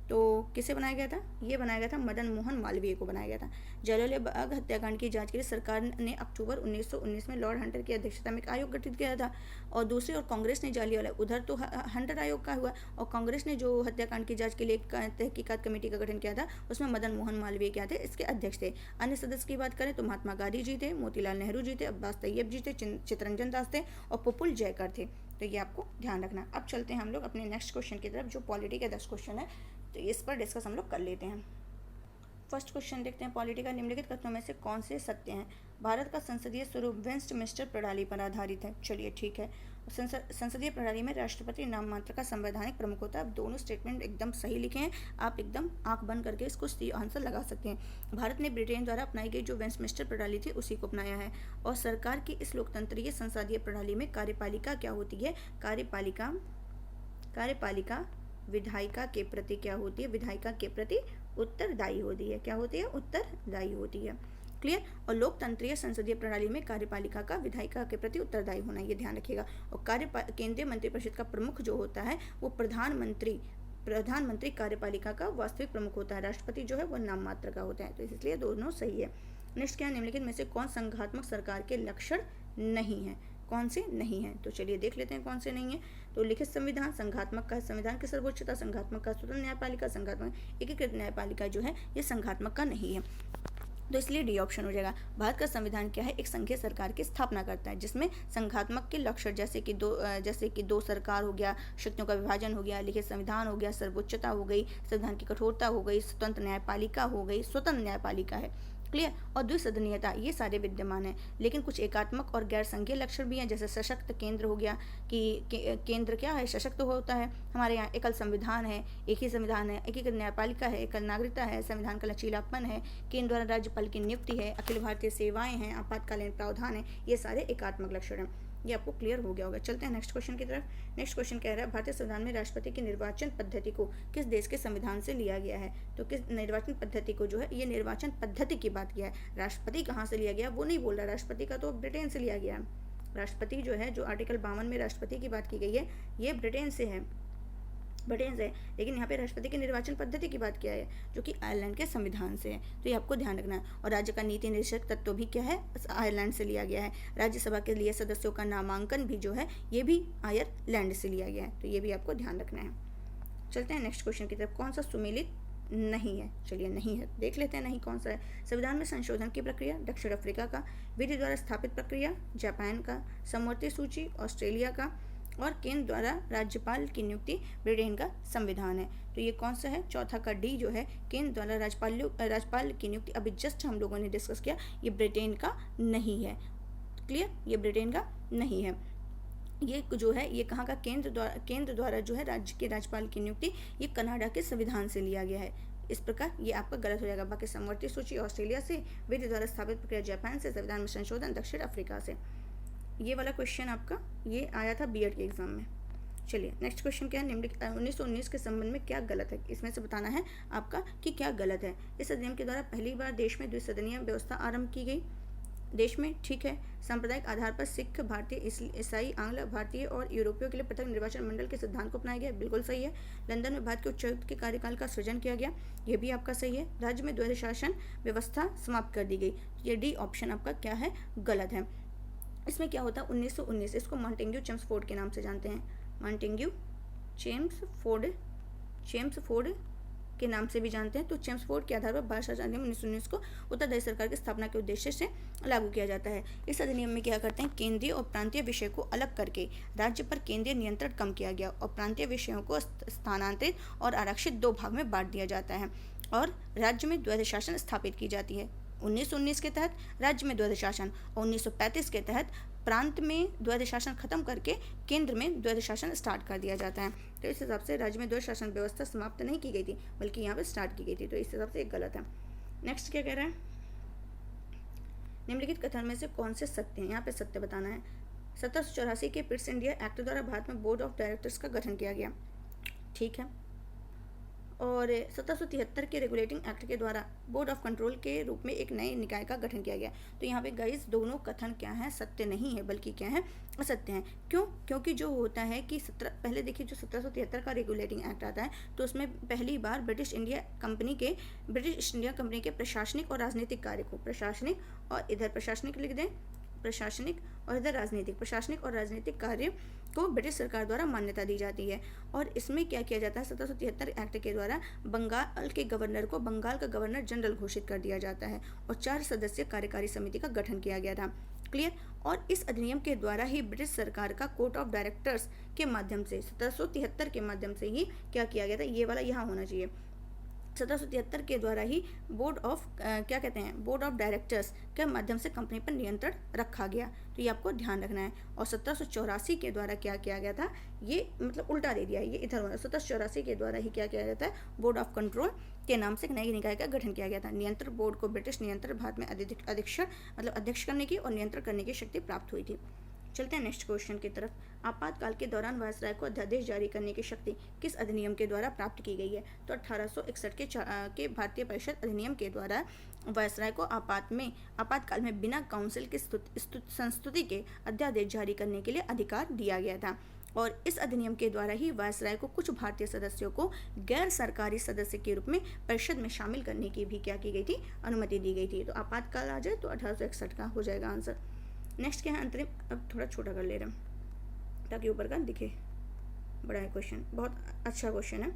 तो किसे बनाया गया था? ये बनाया गया था मदन मोहन मालवीय को बनाया गया था। जलियांवाला बाग हत्याकांड की जांच के लिए सरकार ने अक्टूबर 1919 में लॉर्ड हंटर की अध्यक्षता में एक आयोग गठित किया था, और दूसरी ओर कांग्रेस ने जलियांवाला, उधर तो हंटर आयोग का हुआ, और कांग्रेस ने जो हत्याकांड की जांच के लिए तहकीकात कमेटी का गठन किया था, उसमें मदन मोहन मालवीय क्या थे? इसके अध्यक्ष थे। अन्य सदस्य की बात करें तो महात्मा गांधी जी थे, मोतीलाल नेहरू जी थे, अब्बास तैयब जी थे, चित्तरंजन दास थे, और प्रफुल्ल जयकर थे, तो ये आपको ध्यान रखना। अब चलते हैं हम लोग अपने नेक्स्ट क्वेश्चन की तरफ, जो पॉलिटी का 10 क्वेश्चन है, तो इस पर डिस्कस हम लोग कर लेते हैं। फर्स्ट क्वेश्चन देखते हैं, पॉलिटी का निम्नलिखित कथनों में से कौन से सत्य हैं? भारत का संसदीय स्वरूप वेस्टमिंस्टर प्रणाली पर आधारित है। चलिए ठीक है। संसदीय प्रणाली में राष्ट्रपति नाम मात्र का संवैधानिक प्रमुख होता है। अब दोनों स्टेटमेंट एकदम सही लिखे हैं, आप एकदम आंख बंद करके इसको सही आंसर लगा सकते हैं। भारत ने ब्रिटेन द्वारा अपनाई गई जो वेस्टमिंस्टर प्रणाली थी उसी को अपनाया है, और सरकार की इस लोकतंत्रीय संसदीय प्रणाली में कार्यपालिका क्या होती है? कार्यपालिका विधायिका के प्रति क्या होती है? विधायिका के प्रति उत्तरदायी होती है। क्या होती है? उत्तरदायी होती है। क्लियर। और लोकतंत्रीय संसदीय प्रणाली में कार्यपालिका का विधायिका के प्रति उत्तरदायी होना, ये ध्यान रखिएगा। और केंद्रीय मंत्रिपरिषद का प्रमुख जो होता है वो प्रधानमंत्री कार्यपालिका का वास्तविक प्रमुख होता है। राष्ट्रपति जो है वो नाम मात्र का होता है, तो इसलिए दोनों सही है। नेक्स्ट क्या है? निम्नलिखित में से कौन संघात्मक सरकार के लक्षण नहीं है? कौन से नहीं है? तो चलिए देख लेते हैं कौन से नहीं है। तो लिखित संविधान संघात्मक का, संविधान की सर्वोच्चता संघात्मक का, स्वतंत्र न्यायपालिका संघात्मक, एकीकृत न्यायपालिका जो है ये संघात्मक का नहीं है, तो इसलिए डी ऑप्शन हो जाएगा। भारत का संविधान क्या है? एक संघीय सरकार की स्थापना करता है, जिसमें संघात्मक के लक्षण जैसे कि दो सरकार हो गया, शक्तियों का विभाजन हो गया, लिखित संविधान हो गया, सर्वोच्चता हो गई, संविधान की कठोरता हो गई, स्वतंत्र न्यायपालिका हो गई, स्वतंत्र न्यायपालिका है। क्लियर। और द्विसदनीयता, ये सारे विद्यमान हैं, लेकिन कुछ एकात्मक और गैर संघीय लक्षण भी हैं, जैसे सशक्त केंद्र हो गया कि केंद्र क्या है? सशक्त होता है। हमारे यहाँ एकल संविधान है, एक ही संविधान है, एकीकृत न्यायपालिका है, एकल नागरिकता है, संविधान का लचीलापन है, केंद्र द्वारा राज्यपाल की नियुक्ति है, अखिल भारतीय सेवाएं हैं, आपातकालीन प्रावधान है, ये सारे एकात्मक लक्षण हैं। ये आपको क्लियर हो गया होगा। चलते हैं नेक्स्ट क्वेश्चन की तरफ। नेक्स्ट क्वेश्चन कह रहा है, भारतीय संविधान में राष्ट्रपति की निर्वाचन पद्धति को किस देश के संविधान से लिया गया है? तो किस निर्वाचन पद्धति को जो है, ये निर्वाचन पद्धति की बात किया है, राष्ट्रपति कहाँ से लिया गया वो नहीं बोल रहा। राष्ट्रपति का तो ब्रिटेन से लिया गया है। राष्ट्रपति जो है, जो आर्टिकल 52 में राष्ट्रपति की बात की गई है, ये ब्रिटेन से है, लेकिन यहाँ पे राष्ट्रपति की निर्वाचन पद्धति की बात किया है, जो कि आयरलैंड के संविधान से है, तो ये आपको ध्यान रखना है। और राज्य का नीति निर्देशक तत्व भी क्या है? आयरलैंड से लिया गया है। राज्यसभा के लिए सदस्यों का नामांकन भी जो है, ये भी आयरलैंड से लिया गया है, तो ये भी आपको ध्यान रखना है। चलते हैं नेक्स्ट क्वेश्चन की तरफ। कौन सा सुमेलित नहीं है। चलिए नहीं है, देख लेते हैं नहीं कौन सा है। संविधान में संशोधन की प्रक्रिया दक्षिण अफ्रीका का, विधि द्वारा स्थापित प्रक्रिया जापान का, समवर्ती सूची ऑस्ट्रेलिया का, और केंद्र द्वारा राज्यपाल की नियुक्ति ब्रिटेन का संविधान है। तो ये कौन सा है? चौथा का डी जो है, केंद्र द्वारा राज्यपाल की नियुक्ति, अभी जस्ट हम लोगों ने डिस्कस किया, ये ब्रिटेन का नहीं है। क्लियर, ये ब्रिटेन का नहीं है। ये जो है ये कहाँ का? केंद्र द्वारा जो है राज्य के राज्यपाल की नियुक्ति, ये कनाडा के संविधान से लिया गया है। इस प्रकार ये आपका गलत हो जाएगा। बाकी समवर्ती सूची ऑस्ट्रेलिया से, विधि द्वारा स्थापित प्रक्रिया जापान से, संविधान में संशोधन दक्षिण अफ्रीका से। ये वाला क्वेश्चन आपका ये आया था बीएड के एग्जाम में। चलिए नेक्स्ट क्वेश्चन क्या है? निम्नलिखित 1919 के संबंध में क्या गलत है? इसमें से बताना है आपका कि क्या गलत है। इस अधिनियम के द्वारा पहली बार देश में द्विसदनीय व्यवस्था आरंभ की गई देश में, ठीक है। सांप्रदायिक आधार पर सिख, भारतीय, ईसाई, आंग्ल, भारतीय और यूरोपियों के लिए पृथक निर्वाचन मंडल के सिद्धांत को अपनाया गया, बिल्कुल सही है। लंदन में भारत के उच्चायुक्त के कार्यकाल का सृजन किया गया, ये भी आपका सही है। राज्य में द्वैध शासन व्यवस्था समाप्त कर दी गई, ये डी ऑप्शन आपका क्या है? गलत है। इसमें क्या होता है? 1919, इसको मॉन्टेग्यू चेम्सफोर्ड के नाम से जानते हैं। मॉन्टेग्यू चेम्सफोर्ड के नाम से भी जानते हैं। तो चेम्सफोर्ड के आधार पर भारत शासन अधिनियम 1919 को उत्तरदायी सरकार की स्थापना के उद्देश्य से लागू किया जाता है। इस अधिनियम में क्या करते हैं? केंद्रीय और प्रांतीय विषय को अलग करके राज्य पर केंद्रीय नियंत्रण कम किया गया और प्रांतीय विषयों को स्थानांतरित और आरक्षित दो भाग में बांट दिया जाता है और राज्य में द्वैध शासन स्थापित की जाती है। 1919 के तहत राज्य में द्वैध शासन और 1935 के तहत प्रांत में द्वैध शासन खत्म करके केंद्र में द्वैध शासन स्टार्ट कर दिया जाता है। तो इस हिसाब से राज्य में द्वैध शासन व्यवस्था समाप्त नहीं की गई थी, बल्कि यहाँ पे स्टार्ट की गई थी। तो इस हिसाब से एक गलत है। नेक्स्ट क्या कह रहा है? निम्नलिखित कथन में से कौन से सत्य हैं? यहाँ पे सत्य बताना है। 1784 के पिट्स इंडिया एक्ट द्वारा भारत में बोर्ड ऑफ डायरेक्टर्स का गठन किया गया, ठीक है। और 1773 के रेगुलेटिंग एक्ट के द्वारा बोर्ड ऑफ कंट्रोल के रूप में एक नए निकाय का गठन किया गया। तो यहाँ पे गाइस दोनों कथन क्या है? सत्य नहीं है, बल्कि क्या है? असत्य हैं। क्यों? क्योंकि जो होता है कि पहले देखिए जो 1773 का रेगुलेटिंग एक्ट आता है, तो उसमें पहली बार ब्रिटिश इंडिया कंपनी के प्रशासनिक और राजनीतिक कार्य को, प्रशासनिक और इधर प्रशासनिक लिख दें, प्रशासनिक और इधर राजनीतिक, प्रशासनिक और राजनीतिक कार्य को ब्रिटिश सरकार द्वारा मान्यता दी जाती है। और इसमें क्या किया जाता है? 1773 एक्ट के द्वारा बंगाल के गवर्नर को बंगाल का गवर्नर जनरल घोषित कर दिया जाता है और 4 सदस्यीय कार्यकारी समिति का गठन किया गया था। क्लियर। और इस अधिनियम के द्वारा ही ब्रिटिश सरकार का कोर्ट ऑफ डायरेक्टर्स के माध्यम से 1773 के माध्यम से ही क्या किया गया था? ये वाला यहाँ होना चाहिए। 1773 के द्वारा ही बोर्ड ऑफ डायरेक्टर्स के माध्यम से कंपनी पर नियंत्रण रखा गया। तो ये आपको ध्यान रखना है। और 1784 के द्वारा क्या किया गया था? ये मतलब उल्टा दे दिया है, ये इधर होना। 1784 के द्वारा ही क्या किया जाता है? बोर्ड ऑफ कंट्रोल के नाम से एक नई निकाय का गठन किया गया था। नियंत्रण बोर्ड को ब्रिटिश नियंत्रण भारत में अध्यक्ष करने की और नियंत्रण करने की शक्ति प्राप्त हुई थी। चलते हैं नेक्स्ट क्वेश्चन की तरफ। आपातकाल के दौरान वायसराय को अध्यादेश जारी करने की शक्ति किस अधिनियम के द्वारा प्राप्त की गई है? तो 1861 के भारतीय परिषद अधिनियम के द्वारा वायसराय को आपातकाल में बिना काउंसिल की संस्तुति के अध्यादेश जारी करने के लिए अधिकार दिया गया था। और इस अधिनियम के द्वारा ही वायसराय को कुछ भारतीय सदस्यों को गैर सरकारी सदस्य के रूप में परिषद में शामिल करने की भी क्या की गई थी? अनुमति दी गई थी। तो आपातकाल आ जाए तो 1861 का हो जाएगा आंसर। नेक्स्ट क्या है? अंतरिम, अब थोड़ा छोटा कर ले रहे हैं ताकि ऊपर का दिखे। बड़ा है क्वेश्चन, बहुत अच्छा क्वेश्चन है।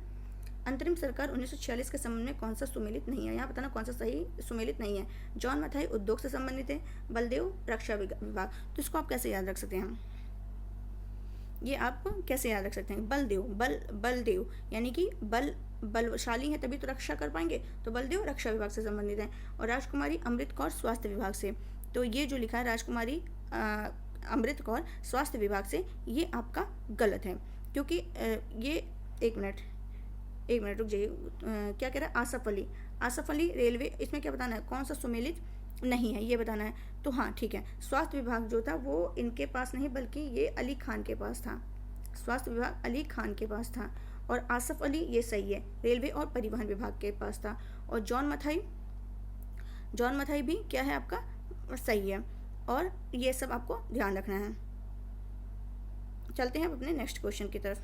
अंतरिम सरकार 1946 के संबंध में कौन सा सुमेलित नहीं है? यहाँ बताना कौन सा सही सुमेलित नहीं है। जॉन मथाई उद्योग से संबंधित है, बलदेव रक्षा विभाग। तो इसको आप कैसे याद रख सकते हैं? ये आप कैसे याद रख सकते हैं? बलदेव यानी कि बलशाली है तभी तो रक्षा कर पाएंगे, तो बलदेव रक्षा विभाग से संबंधित है। और राजकुमारी अमृत कौर स्वास्थ्य विभाग से। तो ये जो लिखा है राजकुमारी अमृत कौर स्वास्थ्य विभाग से, ये आपका गलत है। क्योंकि ये एक मिनट रुक जाइए। क्या कह रहा है? आसफ अली रेलवे। इसमें क्या बताना है? कौन सा सुमेलित नहीं है ये बताना है। तो हाँ ठीक है, स्वास्थ्य विभाग जो था वो इनके पास नहीं बल्कि ये अली खान के पास था। स्वास्थ्य विभाग अली खान के पास था। और आसफ अली ये सही है, रेलवे और परिवहन विभाग के पास था। और जॉन मथाई भी क्या है आपका? सही है। और ये सब आपको ध्यान रखना है। चलते हैं अपने नेक्स्ट क्वेश्चन की तरफ।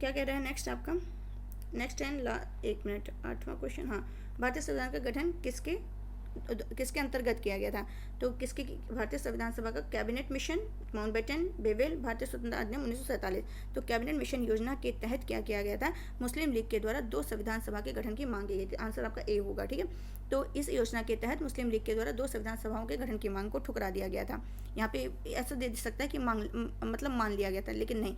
क्या कह रहे हैं नेक्स्ट आपका? नेक्स्ट एंड एक मिनट, 8वां क्वेश्चन। हाँ, भारतीय संविधान का गठन किसके किसके अंतर्गत किया गया था? तो किसके, भारतीय संविधान सभा का कैबिनेट मिशन, माउंटबेटन, बेवेल, भारतीय स्वतंत्रता अधिनियम 1947। तो कैबिनेट मिशन योजना के तहत क्या किया गया था? मुस्लिम लीग के द्वारा 2 संविधान सभा के गठन की मांग की गई थी। आंसर आपका ए होगा, ठीक है। तो इस योजना के तहत मुस्लिम लीग के द्वारा 2 संविधान सभाओं के गठन की मांग को ठुकरा दिया गया था। यहाँ पे ऐसा दे सकता है कि मतलब मान लिया गया था, लेकिन नहीं,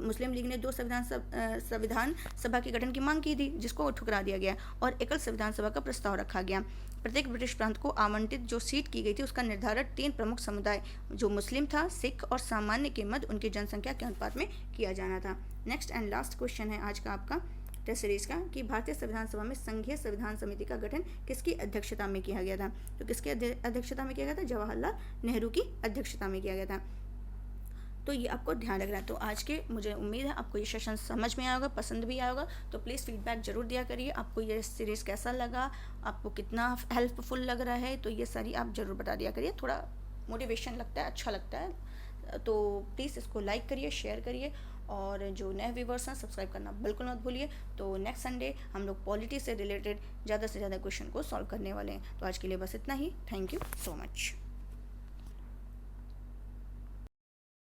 मुस्लिम लीग ने 2 संविधान सभा के गठन की मांग की थी, जिसको ठुकरा दिया गया, और एकल संविधान सभा का प्रस्ताव रखा गया। प्रत्येक ब्रिटिश प्रांत को आवंटित जो सीट की गई थी उसका निर्धारण 3 प्रमुख समुदाय, जो मुस्लिम था, सिख और सामान्य के मध्य उनकी जनसंख्या के अनुपात में किया जाना था। नेक्स्ट एंड लास्ट क्वेश्चन है आज का आपका टेस्ट सीरीज का, कि भारतीय संविधान सभा में संघीय संविधान समिति का गठन किसकी अध्यक्षता में किया गया था? तो किसकी अध्यक्षता में किया गया था? जवाहरलाल नेहरू की अध्यक्षता में किया गया था। तो ये आपको ध्यान रखना है। तो आज के, मुझे उम्मीद है आपको ये सेशन समझ में आया होगा, पसंद भी आया होगा। तो प्लीज़ फीडबैक जरूर दिया करिए, आपको ये सीरीज़ कैसा लगा, आपको कितना हेल्पफुल लग रहा है, तो ये सारी आप ज़रूर बता दिया करिए। थोड़ा मोटिवेशन लगता है, अच्छा लगता है। तो प्लीज़ इसको लाइक करिए, शेयर करिए, और जो नए व्यूवर्स हैं सब्सक्राइब करना बिल्कुल मत भूलिए। तो नेक्स्ट संडे हम लोग पॉलिटी से रिलेटेड ज़्यादा से ज़्यादा क्वेश्चन को सॉल्व करने वाले हैं। तो आज के लिए बस इतना ही। Thank you so much.